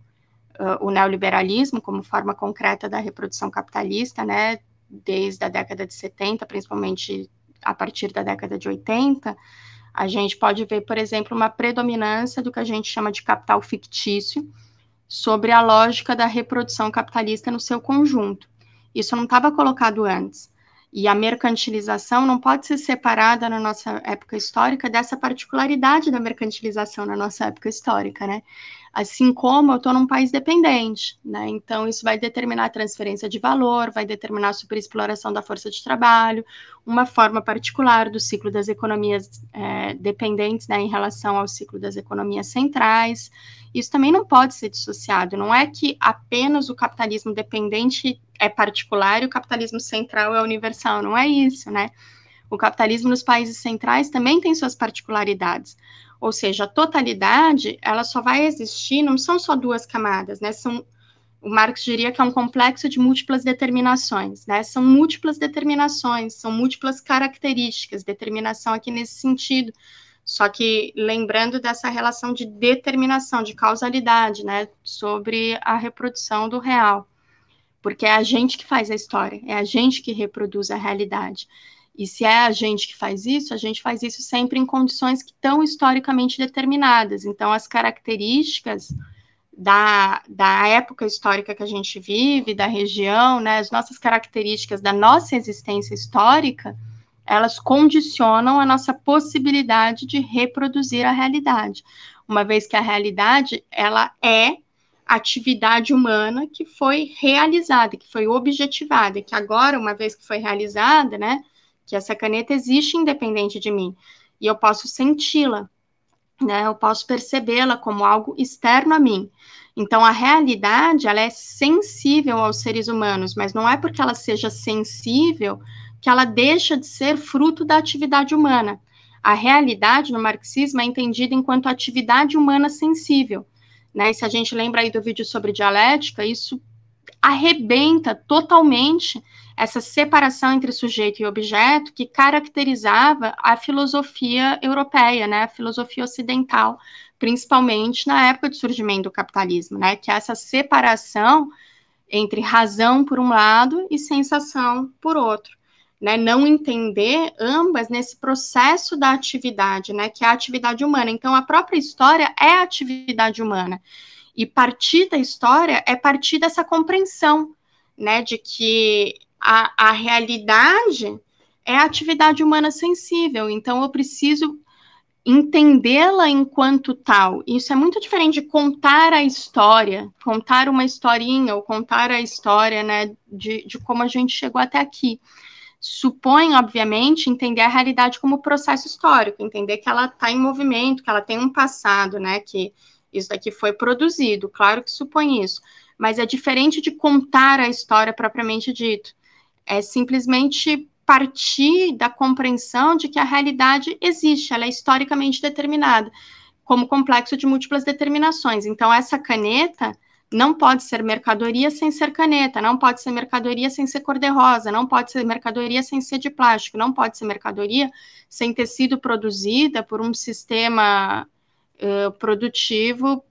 S1: o neoliberalismo como forma concreta da reprodução capitalista, né, desde a década de 70, principalmente a partir da década de 80, a gente pode ver, por exemplo, uma predominância do que a gente chama de capital fictício sobre a lógica da reprodução capitalista no seu conjunto. Isso não estava colocado antes. E a mercantilização não pode ser separada na nossa época histórica dessa particularidade da mercantilização na nossa época histórica, né? Assim como eu estou num país dependente, né? Então, isso vai determinar a transferência de valor, vai determinar a superexploração da força de trabalho, uma forma particular do ciclo das economias dependentes, né, em relação ao ciclo das economias centrais. Isso também não pode ser dissociado. Não é que apenas o capitalismo dependente é particular e o capitalismo central é universal. Não é isso, né? O capitalismo nos países centrais também tem suas particularidades. Ou seja, a totalidade, ela só vai existir, não são só duas camadas, né? O Marx diria que é um complexo de múltiplas determinações, né? São múltiplas determinações, são múltiplas características, determinação aqui nesse sentido. Só que lembrando dessa relação de determinação, de causalidade, né? Sobre a reprodução do real. Porque é a gente que faz a história, é a gente que reproduz a realidade. E se é a gente que faz isso, a gente faz isso sempre em condições que estão historicamente determinadas. Então, as características da época histórica que a gente vive, da região, né, as nossas características da nossa existência histórica, elas condicionam a nossa possibilidade de reproduzir a realidade. Uma vez que a realidade, ela é atividade humana que foi realizada, que foi objetivada, que agora, uma vez que foi realizada, né, que essa caneta existe independente de mim, e eu posso senti-la, né, eu posso percebê-la como algo externo a mim. Então, a realidade, ela é sensível aos seres humanos, mas não é porque ela seja sensível que ela deixa de ser fruto da atividade humana. A realidade, no marxismo, é entendida enquanto atividade humana sensível, né? E se a gente lembra aí do vídeo sobre dialética, isso arrebenta totalmente essa separação entre sujeito e objeto que caracterizava a filosofia europeia, né, a filosofia ocidental, principalmente na época do surgimento do capitalismo, né, que é essa separação entre razão por um lado e sensação por outro, né, não entender ambas nesse processo da atividade, né, que é a atividade humana. Então, a própria história é a atividade humana. E partir da história é partir dessa compreensão, né, de que a realidade, é a atividade humana sensível, então eu preciso entendê-la enquanto tal. Isso é muito diferente de contar a história, contar uma historinha, ou contar a história, né, de como a gente chegou até aqui. Supõe, obviamente, entender a realidade como processo histórico, entender que ela está em movimento, que ela tem um passado, né, que isso daqui foi produzido, claro que supõe isso, mas é diferente de contar a história propriamente dito. É simplesmente partir da compreensão de que a realidade existe, ela é historicamente determinada, como complexo de múltiplas determinações. Então, essa caneta não pode ser mercadoria sem ser caneta, não pode ser mercadoria sem ser cor-de-rosa, não pode ser mercadoria sem ser de plástico, não pode ser mercadoria sem ter sido produzida por um sistema produtivo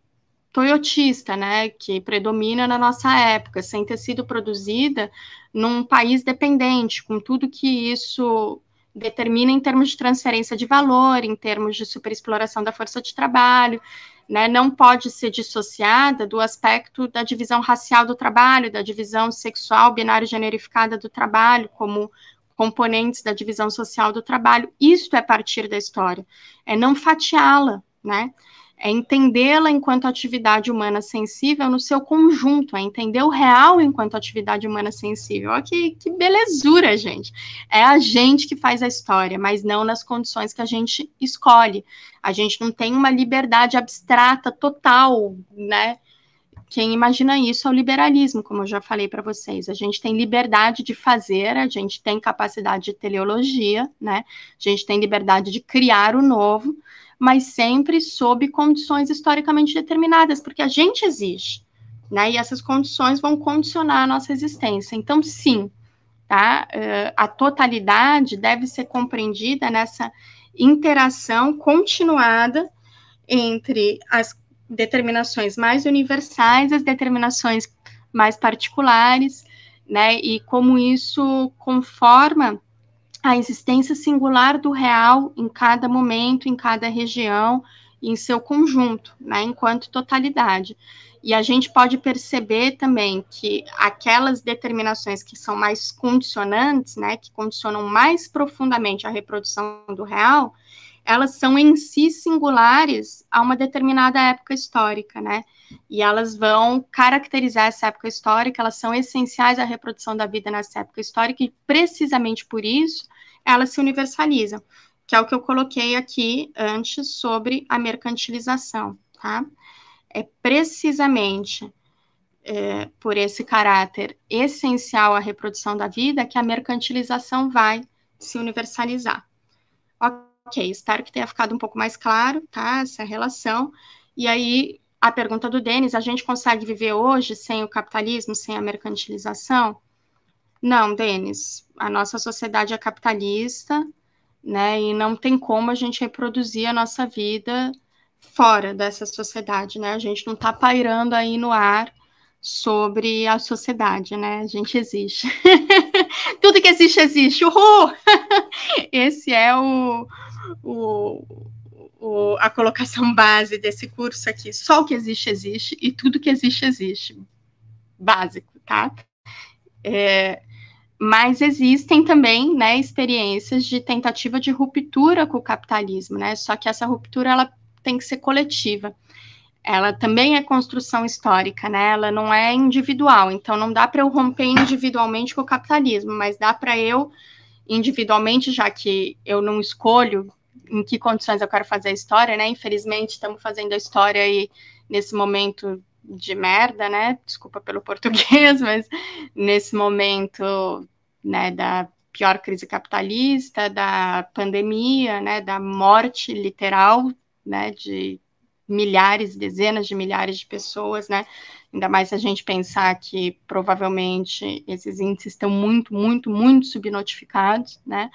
S1: toyotista, né, que predomina na nossa época, sem ter sido produzida num país dependente, com tudo que isso determina em termos de transferência de valor, em termos de superexploração da força de trabalho, né, não pode ser dissociada do aspecto da divisão racial do trabalho, da divisão sexual, binário generificada do trabalho, como componentes da divisão social do trabalho. Isto é partir da história, é não fatiá-la, né, é entendê-la enquanto atividade humana sensível no seu conjunto, é entender o real enquanto atividade humana sensível. Olha que belezura, gente. É a gente que faz a história, mas não nas condições que a gente escolhe. A gente não tem uma liberdade abstrata total, né? Quem imagina isso é o liberalismo, como eu já falei para vocês. A gente tem liberdade de fazer, a gente tem capacidade de teleologia, né? A gente tem liberdade de criar o novo, mas sempre sob condições historicamente determinadas, porque a gente existe, né? E essas condições vão condicionar a nossa existência. Então, sim, tá? A totalidade deve ser compreendida nessa interação continuada entre as determinações mais universais, as determinações mais particulares, né? E como isso conforma a existência singular do real em cada momento, em cada região, em seu conjunto, né, enquanto totalidade. E a gente pode perceber também que aquelas determinações que são mais condicionantes, né, que condicionam mais profundamente a reprodução do real, elas são em si singulares a uma determinada época histórica, né? E elas vão caracterizar essa época histórica, elas são essenciais à reprodução da vida nessa época histórica, e precisamente por isso elas se universalizam, que é o que eu coloquei aqui antes sobre a mercantilização, tá? É precisamente por esse caráter essencial à reprodução da vida que a mercantilização vai se universalizar. Ok, espero que tenha ficado um pouco mais claro, tá? Essa relação. E aí, a pergunta do Denis, a gente consegue viver hoje sem o capitalismo, sem a mercantilização? Não, Denis, a nossa sociedade é capitalista, né? E não tem como a gente reproduzir a nossa vida fora dessa sociedade, né? A gente não está pairando aí no ar sobre a sociedade, né? A gente existe. Tudo que existe, existe. Uhul! Esse é a colocação base desse curso aqui. Só o que existe, existe, e tudo que existe, existe. Básico, tá? Mas existem também, né, experiências de tentativa de ruptura com o capitalismo, né? Só que essa ruptura, ela tem que ser coletiva. Ela também é construção histórica, né? Ela não é individual. Então, não dá para eu romper individualmente com o capitalismo, mas dá para eu individualmente, já que eu não escolho em que condições eu quero fazer a história, né? Infelizmente, estamos fazendo a história aí nesse momento de merda, né? Desculpa pelo português, mas nesse momento, né, da pior crise capitalista, da pandemia, né, da morte literal, né, de milhares, dezenas de milhares de pessoas, né? Ainda mais se a gente pensar que provavelmente esses índices estão muito, muito, muito subnotificados, né?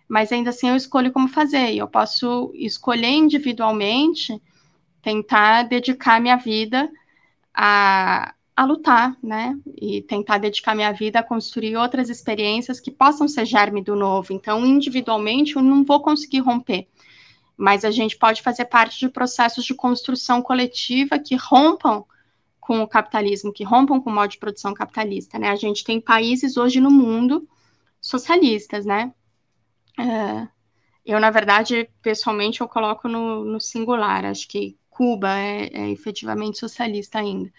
S1: Mas ainda assim eu escolho como fazer, e eu posso escolher individualmente tentar dedicar minha vida a lutar, né? E tentar dedicar minha vida a construir outras experiências que possam ser germe do novo. Então, individualmente, eu não vou conseguir romper, mas a gente pode fazer parte de processos de construção coletiva que rompam com o capitalismo, que rompam com o modo de produção capitalista, né? A gente tem países hoje no mundo socialistas, né? Eu, na verdade, pessoalmente, eu coloco no singular. Acho que Cuba é efetivamente socialista ainda,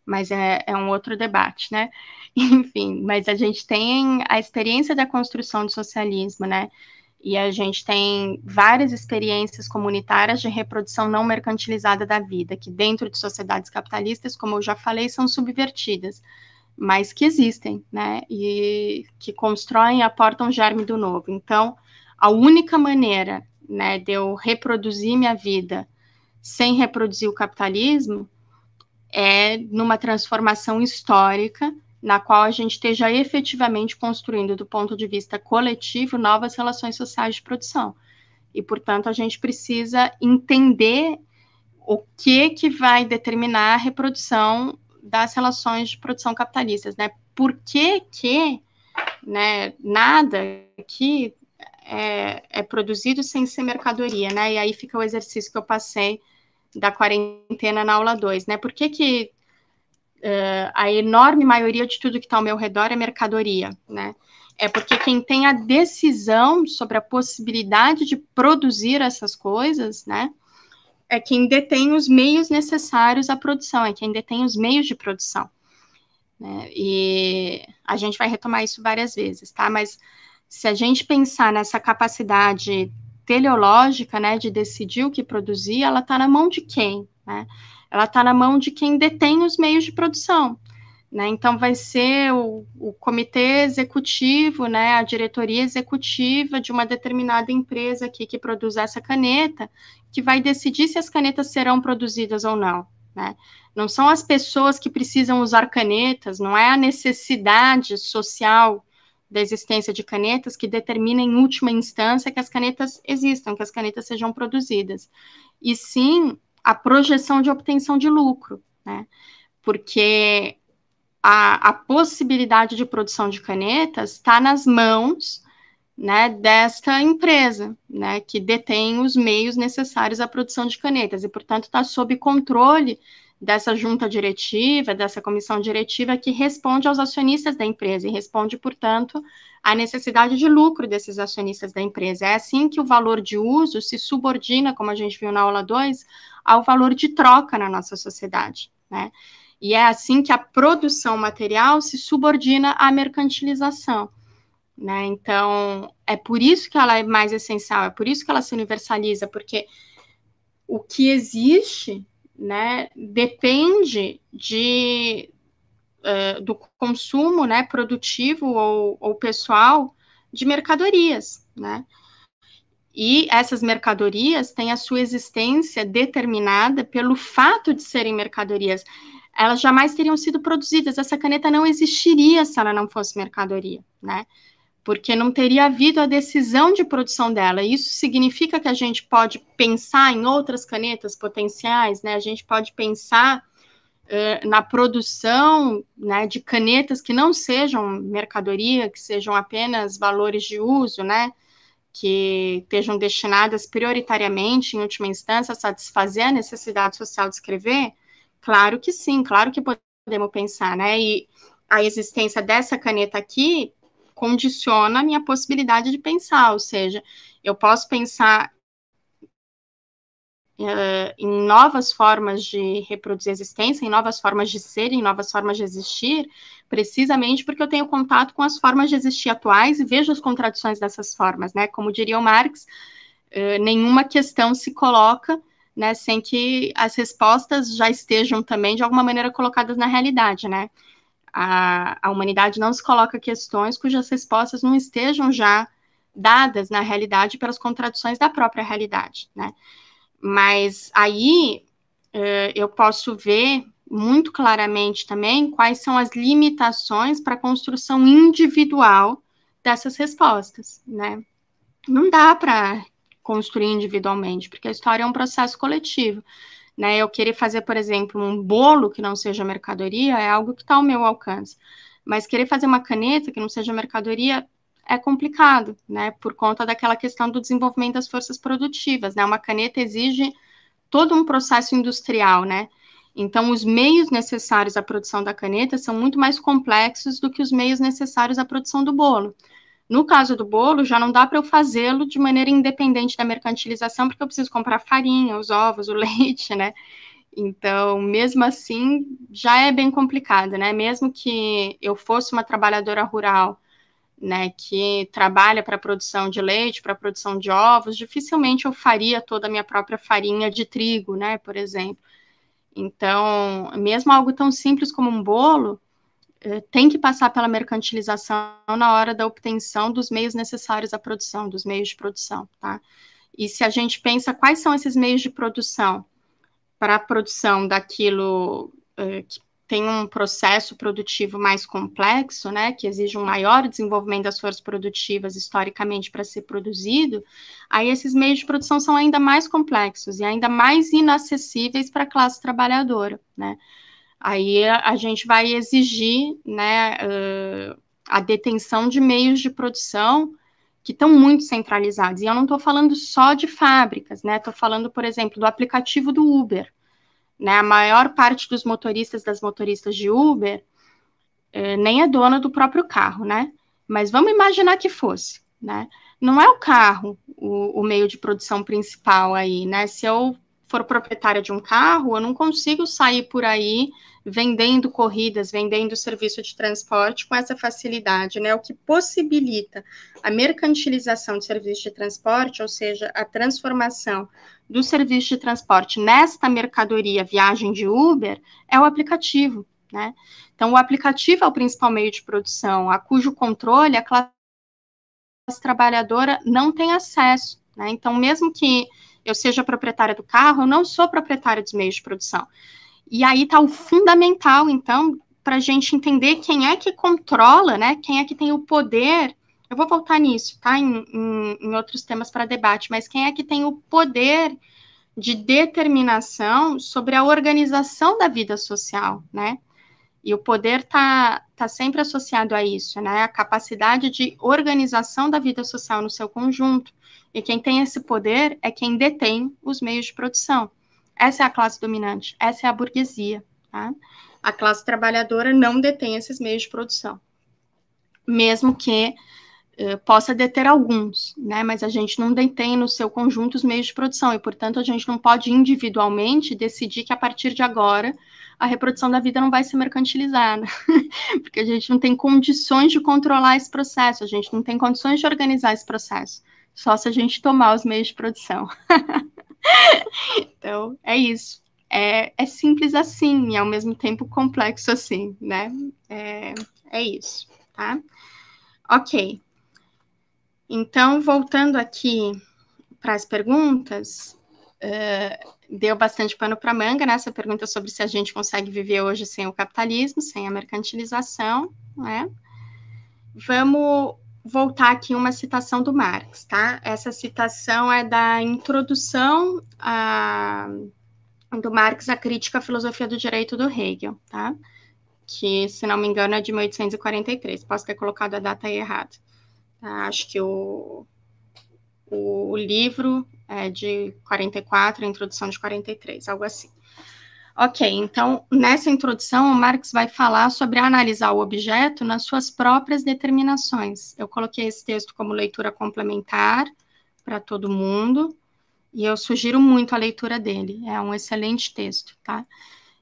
S1: mas é um outro debate, né? Enfim, mas a gente tem a experiência da construção do socialismo, né? E a gente tem várias experiências comunitárias de reprodução não mercantilizada da vida, que dentro de sociedades capitalistas, como eu já falei, são subvertidas, mas que existem, né? E que constroem e aportam o germe do novo. Então, a única maneira, né, de eu reproduzir minha vida sem reproduzir o capitalismo é numa transformação histórica na qual a gente esteja efetivamente construindo, do ponto de vista coletivo, novas relações sociais de produção. E, portanto, a gente precisa entender o que vai determinar a reprodução das relações de produção capitalistas, né? Por que né, nada aqui é produzido sem ser mercadoria, né? E aí fica o exercício que eu passei da quarentena na aula 2, né? Por que a enorme maioria de tudo que está ao meu redor é mercadoria, né? É porque quem tem a decisão sobre a possibilidade de produzir essas coisas, né? É quem detém os meios necessários à produção, é quem detém os meios de produção, né? E a gente vai retomar isso várias vezes, tá? Mas se a gente pensar nessa capacidade teleológica, né, de decidir o que produzir, ela está na mão de quem, né? Ela está na mão de quem detém os meios de produção, né? Então vai ser o comitê executivo, né, a diretoria executiva de uma determinada empresa aqui que produz essa caneta, que vai decidir se as canetas serão produzidas ou não, né? Não são as pessoas que precisam usar canetas, não é a necessidade social da existência de canetas que determina em última instância que as canetas existam, que as canetas sejam produzidas, e sim a projeção de obtenção de lucro, né? Porque a possibilidade de produção de canetas está nas mãos, né, desta empresa, né, que detém os meios necessários à produção de canetas e, portanto, está sob controle dessa junta diretiva, dessa comissão diretiva que responde aos acionistas da empresa e responde, portanto, à necessidade de lucro desses acionistas da empresa. É assim que o valor de uso se subordina, como a gente viu na aula 2, ao valor de troca na nossa sociedade, né? E é assim que a produção material se subordina à mercantilização, né? Então, é por isso que ela é mais essencial, é por isso que ela se universaliza, porque o que existe, né, depende do consumo, né, produtivo ou pessoal de mercadorias, né? E essas mercadorias têm a sua existência determinada pelo fato de serem mercadorias. Elas jamais teriam sido produzidas. Essa caneta não existiria se ela não fosse mercadoria, né? Porque não teria havido a decisão de produção dela. Isso significa que a gente pode pensar em outras canetas potenciais, né? A gente pode pensar na produção, né, de canetas que não sejam mercadoria, que sejam apenas valores de uso, né? Que estejam destinadas prioritariamente, em última instância, a satisfazer a necessidade social de escrever? Claro que sim, claro que podemos pensar, né? E a existência dessa caneta aqui condiciona a minha possibilidade de pensar, ou seja, eu posso pensar em novas formas de reproduzir a existência, em novas formas de ser, em novas formas de existir, precisamente porque eu tenho contato com as formas de existir atuais e vejo as contradições dessas formas, né? Como diria o Marx, nenhuma questão se coloca, né, sem que as respostas já estejam também, de alguma maneira, colocadas na realidade, né? A humanidade não se coloca questões cujas respostas não estejam já dadas na realidade pelas contradições da própria realidade, né? Mas aí eu posso ver muito claramente também quais são as limitações para a construção individual dessas respostas, né? Não dá para construir individualmente, porque a história é um processo coletivo, né? Eu querer fazer, por exemplo, um bolo que não seja mercadoria é algo que está ao meu alcance, mas querer fazer uma caneta que não seja mercadoria é complicado, né? Por conta daquela questão do desenvolvimento das forças produtivas, né? Uma caneta exige todo um processo industrial, né? Então, os meios necessários à produção da caneta são muito mais complexos do que os meios necessários à produção do bolo. No caso do bolo, já não dá para eu fazê-lo de maneira independente da mercantilização, porque eu preciso comprar farinha, os ovos, o leite, né? Então, mesmo assim, já é bem complicado, né? Mesmo que eu fosse uma trabalhadora rural, né, que trabalha para a produção de leite, para a produção de ovos, dificilmente eu faria toda a minha própria farinha de trigo, né, por exemplo. Então, mesmo algo tão simples como um bolo, tem que passar pela mercantilização na hora da obtenção dos meios necessários à produção, dos meios de produção, tá? E se a gente pensa quais são esses meios de produção para a produção daquilo que tem um processo produtivo mais complexo, né, que exige um maior desenvolvimento das forças produtivas historicamente para ser produzido, aí esses meios de produção são ainda mais complexos e ainda mais inacessíveis para a classe trabalhadora, né? Aí a gente vai exigir, né, a detenção de meios de produção que estão muito centralizados. E eu não estou falando só de fábricas, né? Estou falando, por exemplo, do aplicativo do Uber. Né? A maior parte dos motoristas, das motoristas de Uber, nem é dona do próprio carro, né? Mas vamos imaginar que fosse, né? Não é o carro o meio de produção principal aí, né? Se eu for proprietária de um carro, eu não consigo sair por aí vendendo corridas, vendendo serviço de transporte com essa facilidade, né? O que possibilita a mercantilização de serviço de transporte, ou seja, a transformação do serviço de transporte nesta mercadoria viagem de Uber, é o aplicativo, né? Então, o aplicativo é o principal meio de produção, a cujo controle a classe trabalhadora não tem acesso, né? Então, mesmo que eu seja proprietária do carro, eu não sou proprietária dos meios de produção. E aí está o fundamental, então, para a gente entender quem é que controla, né? Quem é que tem o poder. Eu vou voltar nisso, tá? Em outros temas para debate, mas quem é que tem o poder de determinação sobre a organização da vida social, né? E o poder tá sempre associado a isso, né? A capacidade de organização da vida social no seu conjunto. E quem tem esse poder é quem detém os meios de produção. Essa é a classe dominante, essa é a burguesia, tá? A classe trabalhadora não detém esses meios de produção. Mesmo que possa deter alguns, né? Mas a gente não detém no seu conjunto os meios de produção e, portanto, a gente não pode individualmente decidir que a partir de agora a reprodução da vida não vai ser mercantilizada, porque a gente não tem condições de controlar esse processo, a gente não tem condições de organizar esse processo, só se a gente tomar os meios de produção. Então, é isso. É simples assim e, ao mesmo tempo, complexo assim, né? É isso, tá? Ok. Então, voltando aqui para as perguntas, deu bastante pano para manga, né? Essa pergunta sobre se a gente consegue viver hoje sem o capitalismo, sem a mercantilização, né? Vamos voltar aqui uma citação do Marx, tá? Essa citação é da introdução do Marx à crítica à filosofia do direito do Hegel, tá? Que, se não me engano, é de 1843. Posso ter colocado a data aí errada. Tá? Acho que o livro é de 44, a introdução de 43, algo assim. Ok, então, nessa introdução, o Marx vai falar sobre analisar o objeto nas suas próprias determinações. Eu coloquei esse texto como leitura complementar para todo mundo, e eu sugiro muito a leitura dele, é um excelente texto, tá?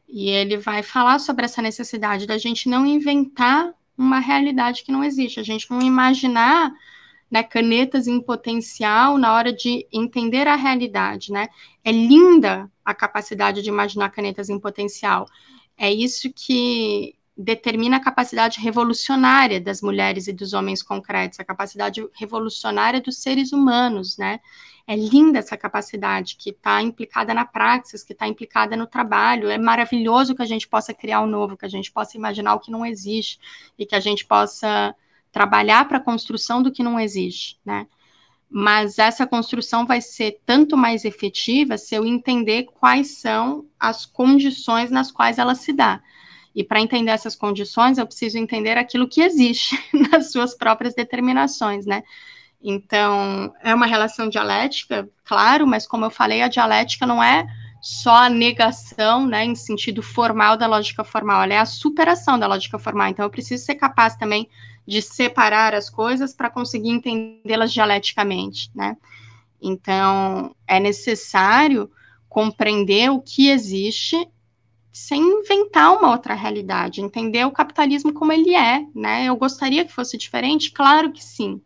S1: E ele vai falar sobre essa necessidade da gente não inventar uma realidade que não existe, a gente não imaginar, né, canetas em potencial na hora de entender a realidade, né? É linda a capacidade de imaginar canetas em potencial. É isso que determina a capacidade revolucionária das mulheres e dos homens concretos, a capacidade revolucionária dos seres humanos, né? É linda essa capacidade que está implicada na praxis, que está implicada no trabalho. É maravilhoso que a gente possa criar o novo, que a gente possa imaginar o que não existe e que a gente possa trabalhar para a construção do que não existe, né? Mas essa construção vai ser tanto mais efetiva se eu entender quais são as condições nas quais ela se dá. E para entender essas condições, eu preciso entender aquilo que existe nas suas próprias determinações, né? Então, é uma relação dialética, claro, mas como eu falei, a dialética não é só a negação, né, em sentido formal da lógica formal, ela é a superação da lógica formal. Então, eu preciso ser capaz também de separar as coisas para conseguir entendê-las dialeticamente, né? Então, é necessário compreender o que existe sem inventar uma outra realidade, entender o capitalismo como ele é, né? Eu gostaria que fosse diferente? Claro que sim.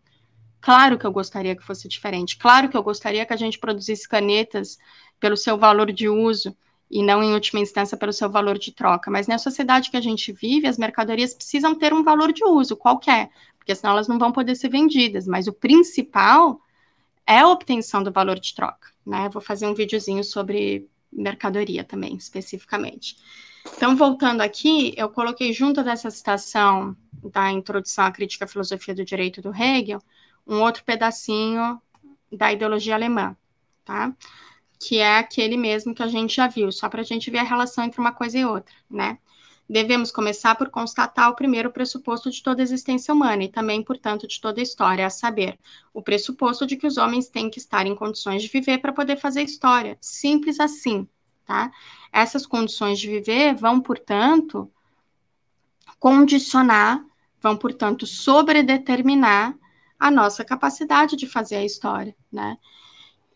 S1: Claro que eu gostaria que fosse diferente. Claro que eu gostaria que a gente produzisse canetas pelo seu valor de uso e não, em última instância, pelo seu valor de troca. Mas na sociedade que a gente vive, as mercadorias precisam ter um valor de uso, qualquer, porque senão elas não vão poder ser vendidas. Mas o principal é a obtenção do valor de troca, né? Vou fazer um videozinho sobre mercadoria também, especificamente. Então, voltando aqui, eu coloquei junto dessa citação da introdução à crítica à filosofia do direito do Hegel, um outro pedacinho da ideologia alemã, tá? Que é aquele mesmo que a gente já viu, só para a gente ver a relação entre uma coisa e outra, né? Devemos começar por constatar o primeiro pressuposto de toda a existência humana e também, portanto, de toda a história, a saber, o pressuposto de que os homens têm que estar em condições de viver para poder fazer história. Simples assim, tá? Essas condições de viver vão, portanto, condicionar, vão, portanto, sobredeterminar a nossa capacidade de fazer a história, né?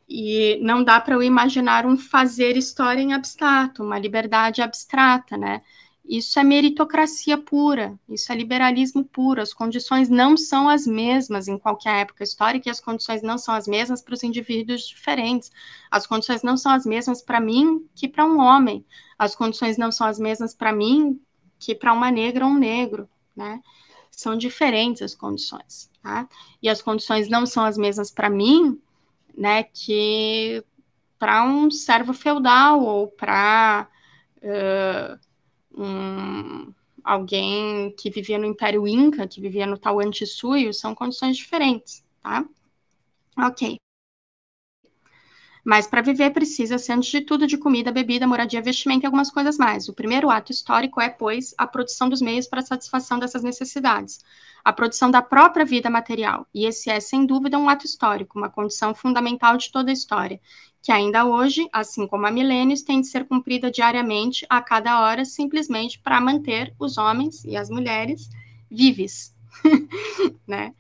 S1: E não dá para eu imaginar um fazer história em abstrato, uma liberdade abstrata, né? Isso é meritocracia pura, isso é liberalismo puro. As condições não são as mesmas em qualquer época histórica e as condições não são as mesmas para os indivíduos diferentes. As condições não são as mesmas para mim que para um homem. As condições não são as mesmas para mim que para uma negra ou um negro, né? São diferentes as condições, tá? E as condições não são as mesmas para mim, né, que para um servo feudal ou para alguém que vivia no Império Inca, que vivia no Tahuantinsuyo, são condições diferentes, tá? Ok. Mas para viver precisa-se, antes de tudo, de comida, bebida, moradia, vestimento e algumas coisas mais. O primeiro ato histórico é, pois, a produção dos meios para a satisfação dessas necessidades, a produção da própria vida material. E esse é, sem dúvida, um ato histórico, uma condição fundamental de toda a história, que ainda hoje, assim como há milênios, tem de ser cumprida diariamente, a cada hora, simplesmente para manter os homens e as mulheres vivos, né?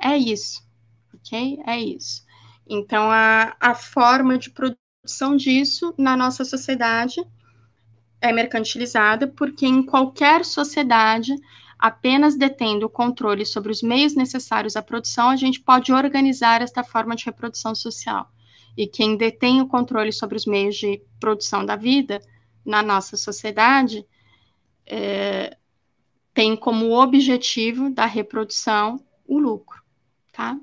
S1: É isso, ok? É isso. Então, a forma de produção disso na nossa sociedade é mercantilizada, porque em qualquer sociedade, apenas detendo o controle sobre os meios necessários à produção, a gente pode organizar esta forma de reprodução social. E quem detém o controle sobre os meios de produção da vida na nossa sociedade tem como objetivo da reprodução o lucro, tá?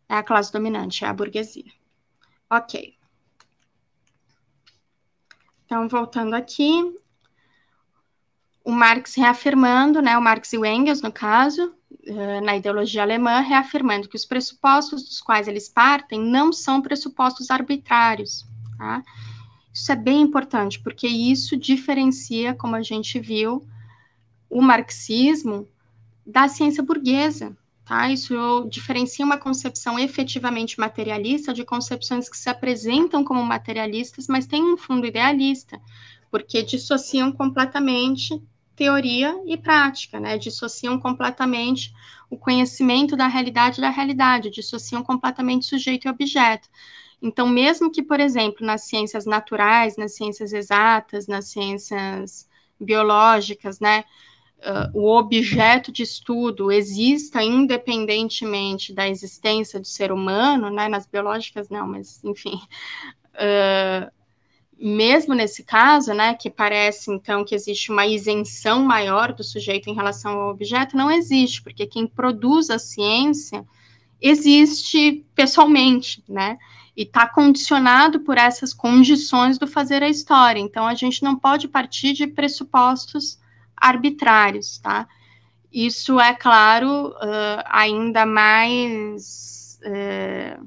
S1: É a classe dominante, é a burguesia. Ok. Então, voltando aqui, o Marx reafirmando, né, o Marx e o Engels, no caso, na ideologia alemã, reafirmando que os pressupostos dos quais eles partem não são pressupostos arbitrários, tá? Isso é bem importante, porque isso diferencia, como a gente viu, o marxismo da ciência burguesa, tá? Isso diferencia uma concepção efetivamente materialista de concepções que se apresentam como materialistas, mas têm um fundo idealista, porque dissociam completamente teoria e prática, né? Dissociam completamente o conhecimento da realidade, dissociam completamente sujeito e objeto. Então, mesmo que, por exemplo, nas ciências naturais, nas ciências exatas, nas ciências biológicas, né, o objeto de estudo exista independentemente da existência do ser humano, né, nas biológicas não, mas enfim, mesmo nesse caso, né, que parece então que existe uma isenção maior do sujeito em relação ao objeto, não existe, porque quem produz a ciência existe pessoalmente, né, e está condicionado por essas condições do fazer a história. Então, a gente não pode partir de pressupostos arbitrários, tá? Isso é, claro, ainda mais... é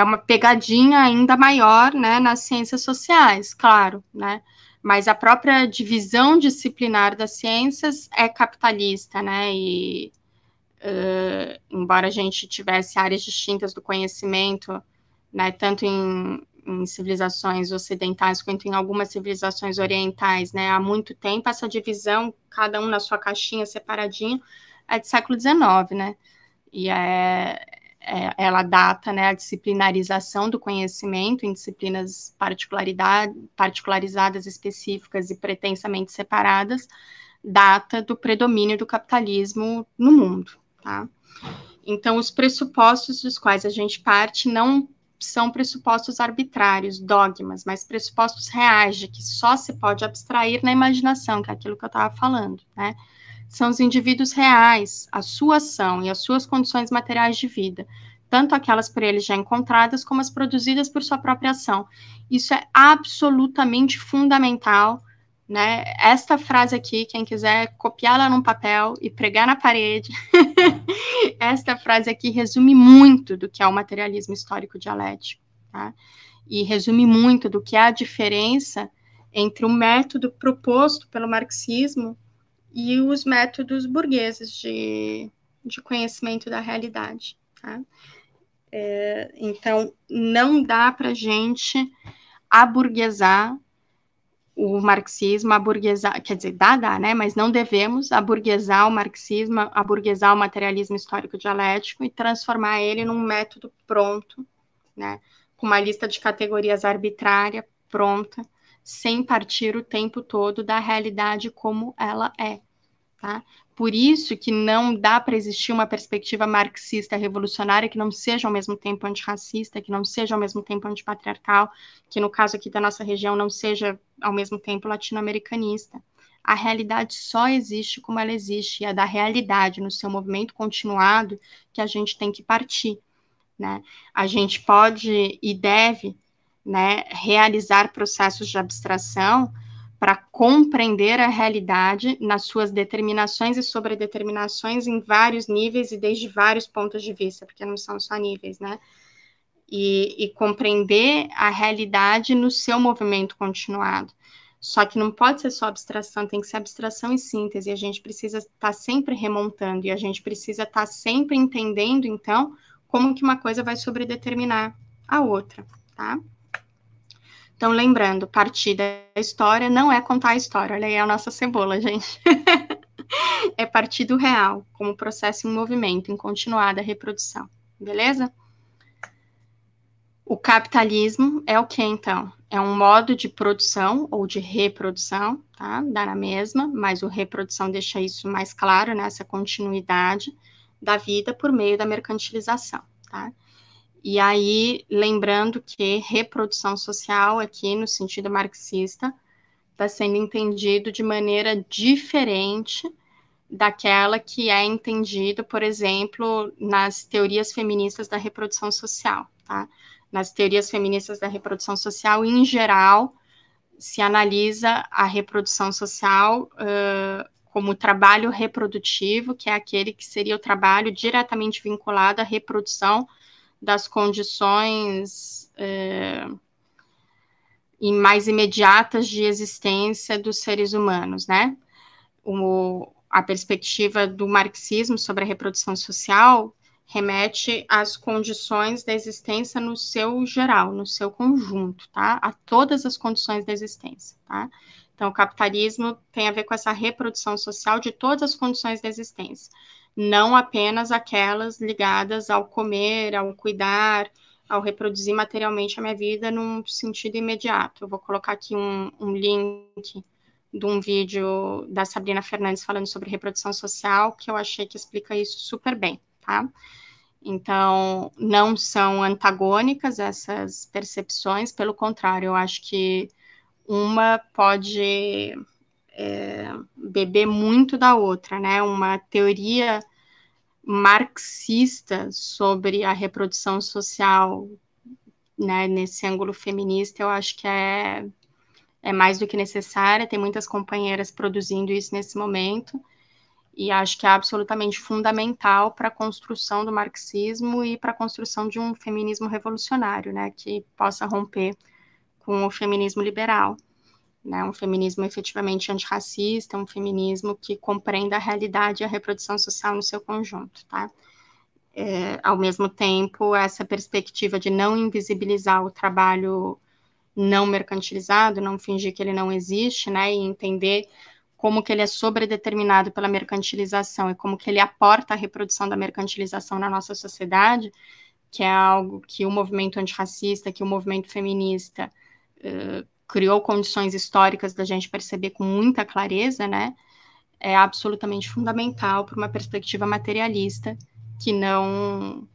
S1: uma pegadinha ainda maior, né, nas ciências sociais, claro, né? Mas a própria divisão disciplinar das ciências é capitalista, né? E embora a gente tivesse áreas distintas do conhecimento, né, tanto em em civilizações ocidentais quanto em algumas civilizações orientais, né, há muito tempo, essa divisão, cada um na sua caixinha separadinho, é do século XIX, né, e ela data, né, a disciplinarização do conhecimento em disciplinas particularizadas, específicas e pretensamente separadas, data do predomínio do capitalismo no mundo, tá? Então, os pressupostos dos quais a gente parte não são pressupostos arbitrários, dogmas, mas pressupostos reais, de que só se pode abstrair na imaginação, que é aquilo que eu estava falando, né? São os indivíduos reais, a sua ação e as suas condições materiais de vida, tanto aquelas por eles já encontradas, como as produzidas por sua própria ação. Isso é absolutamente fundamental, né? Esta frase aqui, quem quiser copiá-la num papel e pregar na parede, esta frase aqui resume muito do que é o materialismo histórico dialético, tá? E resume muito do que é a diferença entre o método proposto pelo marxismo e os métodos burgueses de conhecimento da realidade, tá? Então, não dá para a gente aburguesar o marxismo, aburguesar, quer dizer, dá, né? Mas não devemos aburguesar o marxismo, aburguesar o materialismo histórico dialético e transformar ele num método pronto, né? Com uma lista de categorias arbitrária, pronta, sem partir o tempo todo da realidade como ela é. Tá? Por isso que não dá para existir uma perspectiva marxista revolucionária que não seja ao mesmo tempo antirracista, que não seja ao mesmo tempo antipatriarcal, que no caso aqui da nossa região não seja ao mesmo tempo latino-americanista. A realidade só existe como ela existe, e é da realidade, no seu movimento continuado, que a gente tem que partir. Né? A gente pode e deve, né, realizar processos de abstração para compreender a realidade nas suas determinações e sobredeterminações em vários níveis e desde vários pontos de vista, porque não são só níveis, né? E compreender a realidade no seu movimento continuado. Só que não pode ser só abstração, tem que ser abstração e síntese. A gente precisa estar sempre remontando e a gente precisa estar sempre entendendo, então, como que uma coisa vai sobredeterminar a outra, tá? Então, lembrando, partir da história não é contar a história. Olha aí a nossa cebola, gente. É partir do real, como processo em movimento, em continuada reprodução. Beleza? O capitalismo é o que, então? É um modo de produção ou de reprodução, tá? Dá na mesma, mas o reprodução deixa isso mais claro, né? Essa continuidade da vida por meio da mercantilização, tá? E aí, lembrando que reprodução social, aqui no sentido marxista, está sendo entendido de maneira diferente daquela que é entendida, por exemplo, nas teorias feministas da reprodução social, tá? Nas teorias feministas da reprodução social, em geral, se analisa a reprodução social como trabalho reprodutivo, que é aquele que seria o trabalho diretamente vinculado à reprodução das condições mais imediatas de existência dos seres humanos, né? A perspectiva do marxismo sobre a reprodução social remete às condições da existência no seu geral, no seu conjunto, tá? A todas as condições da existência, tá? Então, o capitalismo tem a ver com essa reprodução social de todas as condições da existência, não apenas aquelas ligadas ao comer, ao cuidar, ao reproduzir materialmente a minha vida num sentido imediato. Eu vou colocar aqui um link de um vídeo da Sabrina Fernandes falando sobre reprodução social, que eu achei que explica isso super bem, tá? Então, não são antagônicas essas percepções, pelo contrário, eu acho que uma pode beber muito da outra, né? Uma teoria marxista sobre a reprodução social, né, nesse ângulo feminista, eu acho que é mais do que necessária, tem muitas companheiras produzindo isso nesse momento, e acho que é absolutamente fundamental para a construção do marxismo e para a construção de um feminismo revolucionário, né, que possa romper com o feminismo liberal, né, um feminismo efetivamente antirracista, um feminismo que compreenda a realidade e a reprodução social no seu conjunto, tá? Ao mesmo tempo, essa perspectiva de não invisibilizar o trabalho não mercantilizado, não fingir que ele não existe, né, e entender como que ele é sobredeterminado pela mercantilização e como que ele aporta a reprodução da mercantilização na nossa sociedade, que é algo que o movimento antirracista, que o movimento feminista criou condições históricas da gente perceber com muita clareza, né, é absolutamente fundamental para uma perspectiva materialista que não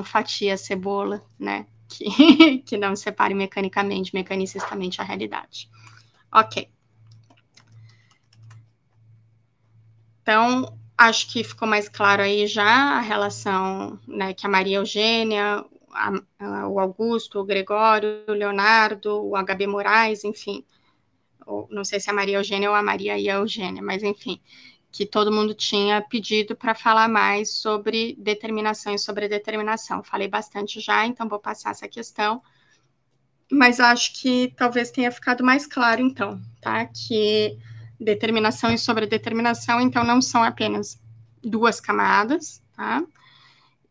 S1: fatia a cebola, né, que não separe mecanicistamente a realidade. Ok. Então, acho que ficou mais claro aí já a relação, né, que a Maria Eugênia, o Augusto, o Gregório, o Leonardo, o HB Moraes, enfim, não sei se é a Maria Eugênia ou a Maria e a Eugênia, mas enfim, que todo mundo tinha pedido para falar mais sobre determinação e sobredeterminação. Falei bastante já, então vou passar essa questão, mas acho que talvez tenha ficado mais claro, então, tá? Que determinação e sobredeterminação, então, não são apenas duas camadas, tá?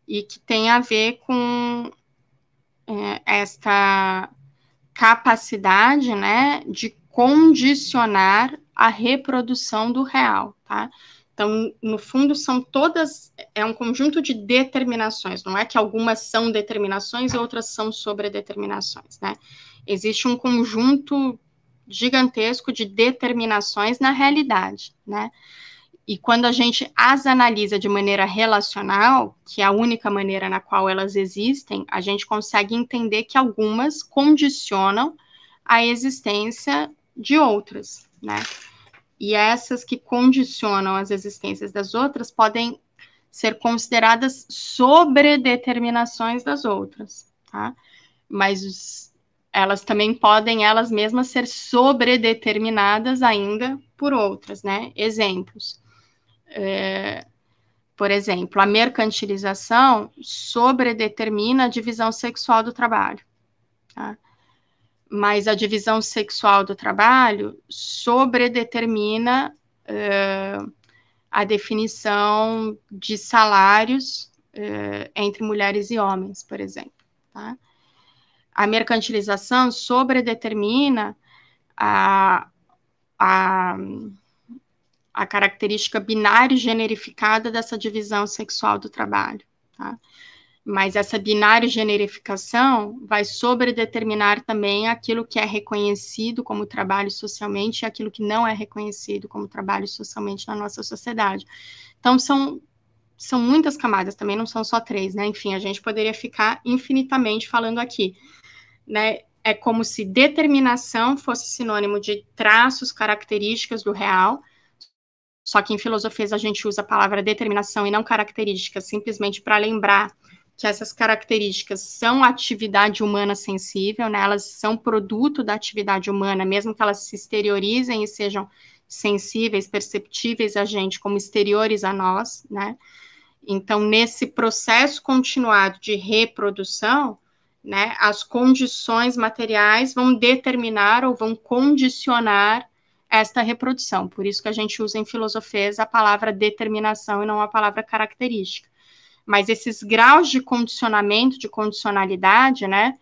S1: E que tem a ver com esta capacidade, né, de condicionar a reprodução do real, tá? Então, no fundo, são todas, é um conjunto de determinações, não é que algumas são determinações e outras são sobredeterminações, né? Existe um conjunto gigantesco de determinações na realidade, né? E quando a gente as analisa de maneira relacional, que é a única maneira na qual elas existem, a gente consegue entender que algumas condicionam a existência de outras, né? E essas que condicionam as existências das outras podem ser consideradas sobredeterminações das outras, tá? Mas elas também podem, elas mesmas, ser sobredeterminadas ainda por outras, né? Exemplos. Por exemplo, a mercantilização sobredetermina a divisão sexual do trabalho, tá? Mas a divisão sexual do trabalho sobredetermina a definição de salários entre mulheres e homens, por exemplo, tá? A mercantilização sobredetermina a característica binária generificada dessa divisão sexual do trabalho, tá? Mas essa binária generificação vai sobredeterminar também aquilo que é reconhecido como trabalho socialmente e aquilo que não é reconhecido como trabalho socialmente na nossa sociedade. Então, são muitas camadas, também não são só três, né? Enfim, a gente poderia ficar infinitamente falando aqui, né? É como se determinação fosse sinônimo de traços, características do real, só que em filosofias a gente usa a palavra determinação e não características, simplesmente para lembrar que essas características são atividade humana sensível, né? Elas são produto da atividade humana, mesmo que elas se exteriorizem e sejam sensíveis, perceptíveis a gente como exteriores a nós, né? Então, nesse processo continuado de reprodução, né, as condições materiais vão determinar ou vão condicionar esta reprodução. Por isso que a gente usa em filosofia a palavra determinação e não a palavra característica. Mas esses graus de condicionamento, de condicionalidade, né,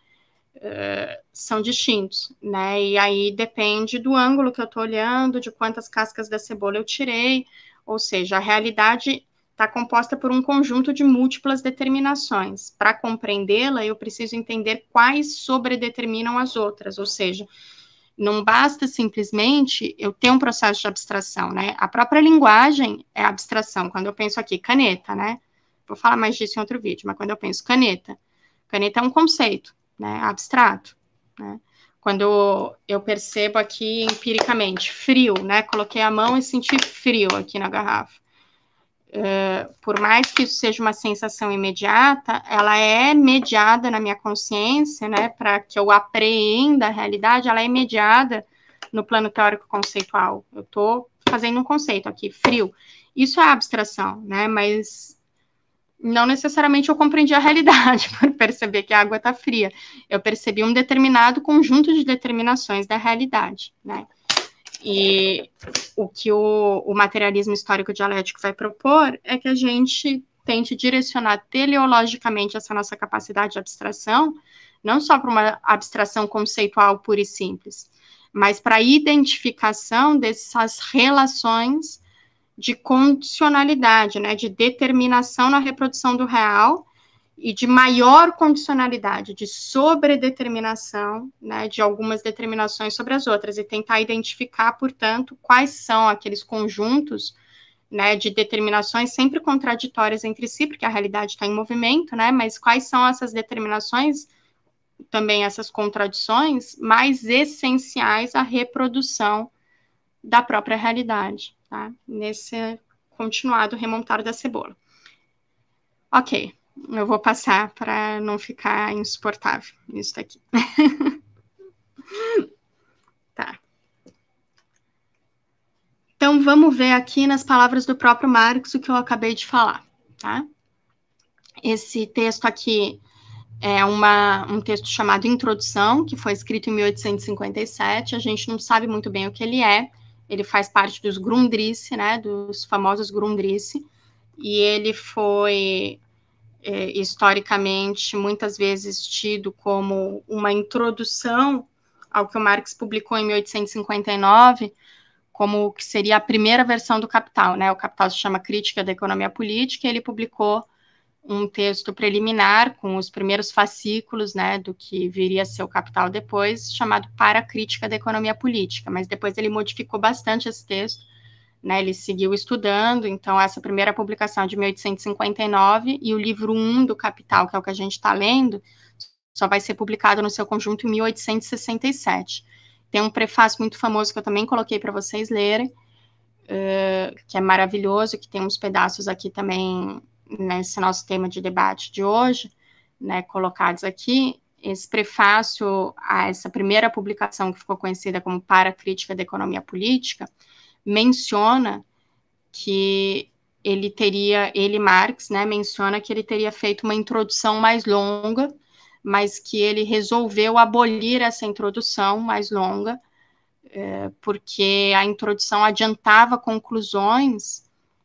S1: são distintos, né, e aí depende do ângulo que eu estou olhando, de quantas cascas da cebola eu tirei, ou seja, a realidade está composta por um conjunto de múltiplas determinações. Para compreendê-la, eu preciso entender quais sobredeterminam as outras, ou seja, não basta simplesmente eu ter um processo de abstração, né? A própria linguagem é abstração. Quando eu penso aqui, caneta, né? Vou falar mais disso em outro vídeo, mas quando eu penso caneta, caneta é um conceito, né? Abstrato, né? Quando eu percebo aqui empiricamente frio, né? Coloquei a mão e senti frio aqui na garrafa. Por mais que isso seja uma sensação imediata, ela é mediada na minha consciência, né, para que eu apreenda a realidade, ela é mediada no plano teórico conceitual. Eu estou fazendo um conceito aqui, frio. Isso é abstração, né, mas não necessariamente eu compreendi a realidade por perceber que a água está fria. Eu percebi um determinado conjunto de determinações da realidade, né. E o que o materialismo histórico dialético vai propor é que a gente tente direcionar teleologicamente essa nossa capacidade de abstração, não só para uma abstração conceitual pura e simples, mas para a identificação dessas relações de condicionalidade, né, de determinação na reprodução do real e de maior condicionalidade, de sobredeterminação, né, de algumas determinações sobre as outras, e tentar identificar, portanto, quais são aqueles conjuntos, né, de determinações sempre contraditórias entre si, porque a realidade está em movimento, né, mas quais são essas determinações, também essas contradições, mais essenciais à reprodução da própria realidade, tá? Nesse continuado remontar da cebola. Ok, eu vou passar para não ficar insuportável isso daqui. Tá. Então, vamos ver aqui nas palavras do próprio Marx o que eu acabei de falar, tá? Esse texto aqui é um texto chamado Introdução, que foi escrito em 1857, a gente não sabe muito bem o que ele faz parte dos Grundrisse, né, dos famosos Grundrisse, e ele foi historicamente muitas vezes tido como uma introdução ao que o Marx publicou em 1859, como que seria a primeira versão do Capital, né? O Capital se chama Crítica da Economia Política, e ele publicou um texto preliminar com os primeiros fascículos, né, do que viria a ser o Capital depois, chamado Para a Crítica da Economia Política, mas depois ele modificou bastante esse texto, né, ele seguiu estudando, então essa primeira publicação é de 1859, e o livro 1 do Capital, que é o que a gente está lendo, só vai ser publicado no seu conjunto em 1867. Tem um prefácio muito famoso que eu também coloquei para vocês lerem, que é maravilhoso, que tem uns pedaços aqui também nesse nosso tema de debate de hoje, né, colocados aqui. Esse prefácio a essa primeira publicação, que ficou conhecida como Para a Crítica da Economia Política, menciona que ele, Marx, né, menciona que ele teria feito uma introdução mais longa, mas que ele resolveu abolir essa introdução mais longa, porque a introdução adiantava conclusões,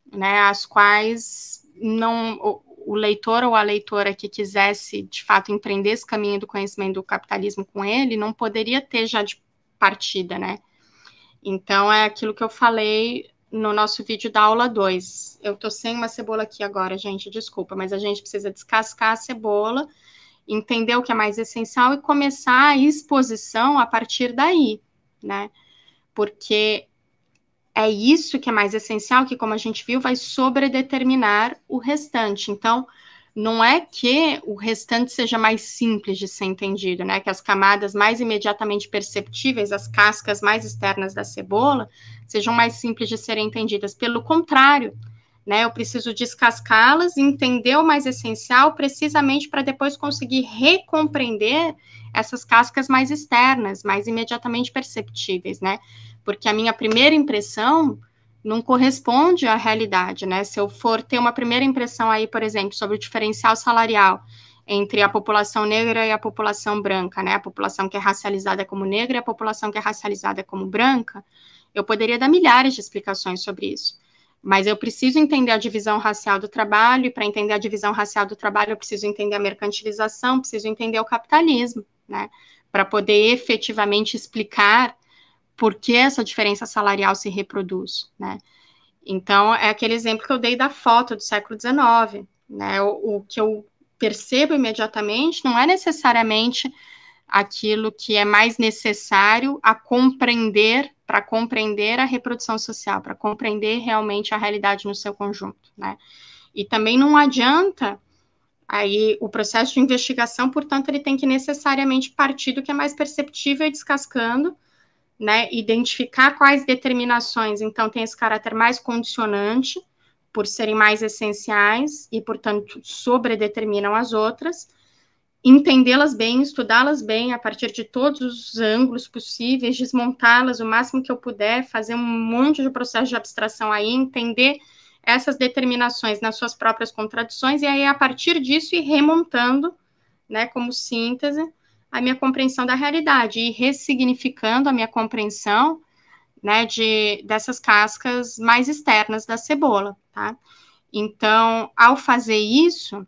S1: né, as quais não, o leitor ou a leitora que quisesse, de fato, empreender esse caminho do conhecimento do capitalismo com ele, não poderia ter já de partida, né? Então, é aquilo que eu falei no nosso vídeo da aula 2. Eu tô sem uma cebola aqui agora, gente, desculpa, mas a gente precisa descascar a cebola, entender o que é mais essencial e começar a exposição a partir daí, né? Porque é isso que é mais essencial, que, como a gente viu, vai sobredeterminar o restante. Então, não é que o restante seja mais simples de ser entendido, né? Que as camadas mais imediatamente perceptíveis, as cascas mais externas da cebola, sejam mais simples de serem entendidas. Pelo contrário, né? Eu preciso descascá-las e entender o mais essencial, precisamente para depois conseguir recompreender essas cascas mais externas, mais imediatamente perceptíveis, né? Porque a minha primeira impressão não corresponde à realidade, né? Se eu for ter uma primeira impressão aí, por exemplo, sobre o diferencial salarial entre a população negra e a população branca, né? A população que é racializada como negra e a população que é racializada como branca, eu poderia dar milhares de explicações sobre isso. Mas eu preciso entender a divisão racial do trabalho, e para entender a divisão racial do trabalho, eu preciso entender a mercantilização, preciso entender o capitalismo, né? Para poder efetivamente explicar por que essa diferença salarial se reproduz, né? Então, é aquele exemplo que eu dei da foto do século XIX, né? O que eu percebo imediatamente não é necessariamente aquilo que é mais necessário a compreender, para compreender a reprodução social, para compreender realmente a realidade no seu conjunto, né? E também não adianta, aí o processo de investigação, portanto, ele tem que necessariamente partir do que é mais perceptível e descascando, né, identificar quais determinações, então, tem esse caráter mais condicionante, por serem mais essenciais e, portanto, sobredeterminam as outras, entendê-las bem, estudá-las bem a partir de todos os ângulos possíveis, desmontá-las o máximo que eu puder, fazer um monte de processo de abstração aí, entender essas determinações nas suas próprias contradições, e aí, a partir disso, ir remontando, né, como síntese, a minha compreensão da realidade, e ressignificando a minha compreensão, né, dessas cascas mais externas da cebola, tá? Então, ao fazer isso,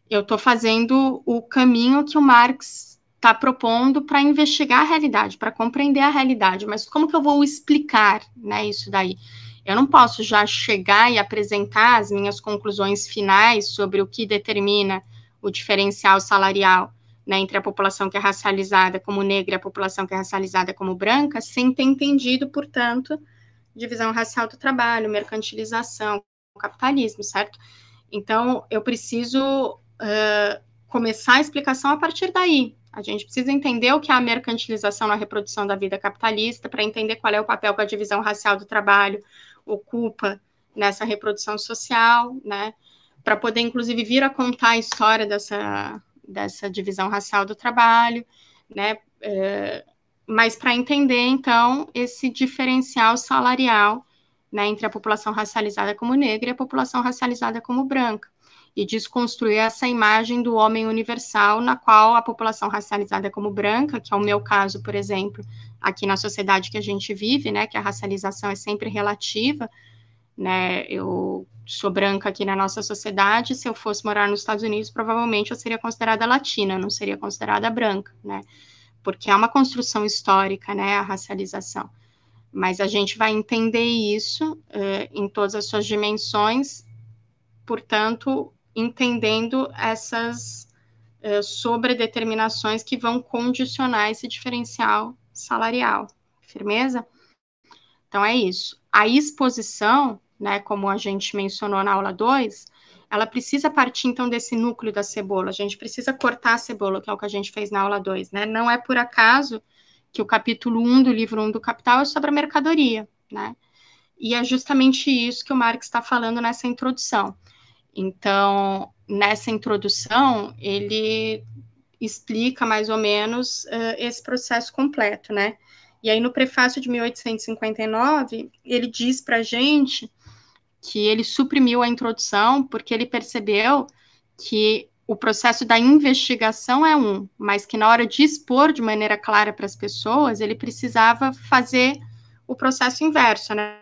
S1: eu estou fazendo o caminho que o Marx está propondo para investigar a realidade, para compreender a realidade. Mas como que eu vou explicar, né, isso daí? Eu não posso já chegar e apresentar as minhas conclusões finais sobre o que determina o diferencial salarial, né, entre a população que é racializada como negra e a população que é racializada como branca, sem ter entendido, portanto, divisão racial do trabalho, mercantilização, capitalismo, certo? Então, eu preciso começar a explicação a partir daí. A gente precisa entender o que é a mercantilização na reprodução da vida capitalista, para entender qual é o papel que a divisão racial do trabalho ocupa nessa reprodução social, né? Para poder, inclusive, vir a contar a história dessa divisão racial do trabalho, né? Mas para entender, então, esse diferencial salarial, né, entre a população racializada como negra e a população racializada como branca, e desconstruir essa imagem do homem universal, na qual a população racializada como branca, que é o meu caso, por exemplo, aqui na sociedade que a gente vive, né, que a racialização é sempre relativa, né, eu sou branca aqui na nossa sociedade, se eu fosse morar nos Estados Unidos, provavelmente eu seria considerada latina, não seria considerada branca, né, porque é uma construção histórica, né, a racialização. Mas a gente vai entender isso em todas as suas dimensões, portanto, entendendo essas sobredeterminações que vão condicionar esse diferencial salarial. Firmeza? Então, é isso. A exposição, né, como a gente mencionou na aula 2, ela precisa partir, então, desse núcleo da cebola. A gente precisa cortar a cebola, que é o que a gente fez na aula 2, né? Não é por acaso que o capítulo 1 do livro 1 do Capital é sobre a mercadoria, né? E é justamente isso que o Marx está falando nessa introdução. Então, nessa introdução, ele explica mais ou menos esse processo completo, né? E aí, no prefácio de 1859, ele diz para a gente que ele suprimiu a introdução porque ele percebeu que o processo da investigação é mas que na hora de expor de maneira clara para as pessoas, ele precisava fazer o processo inverso, né?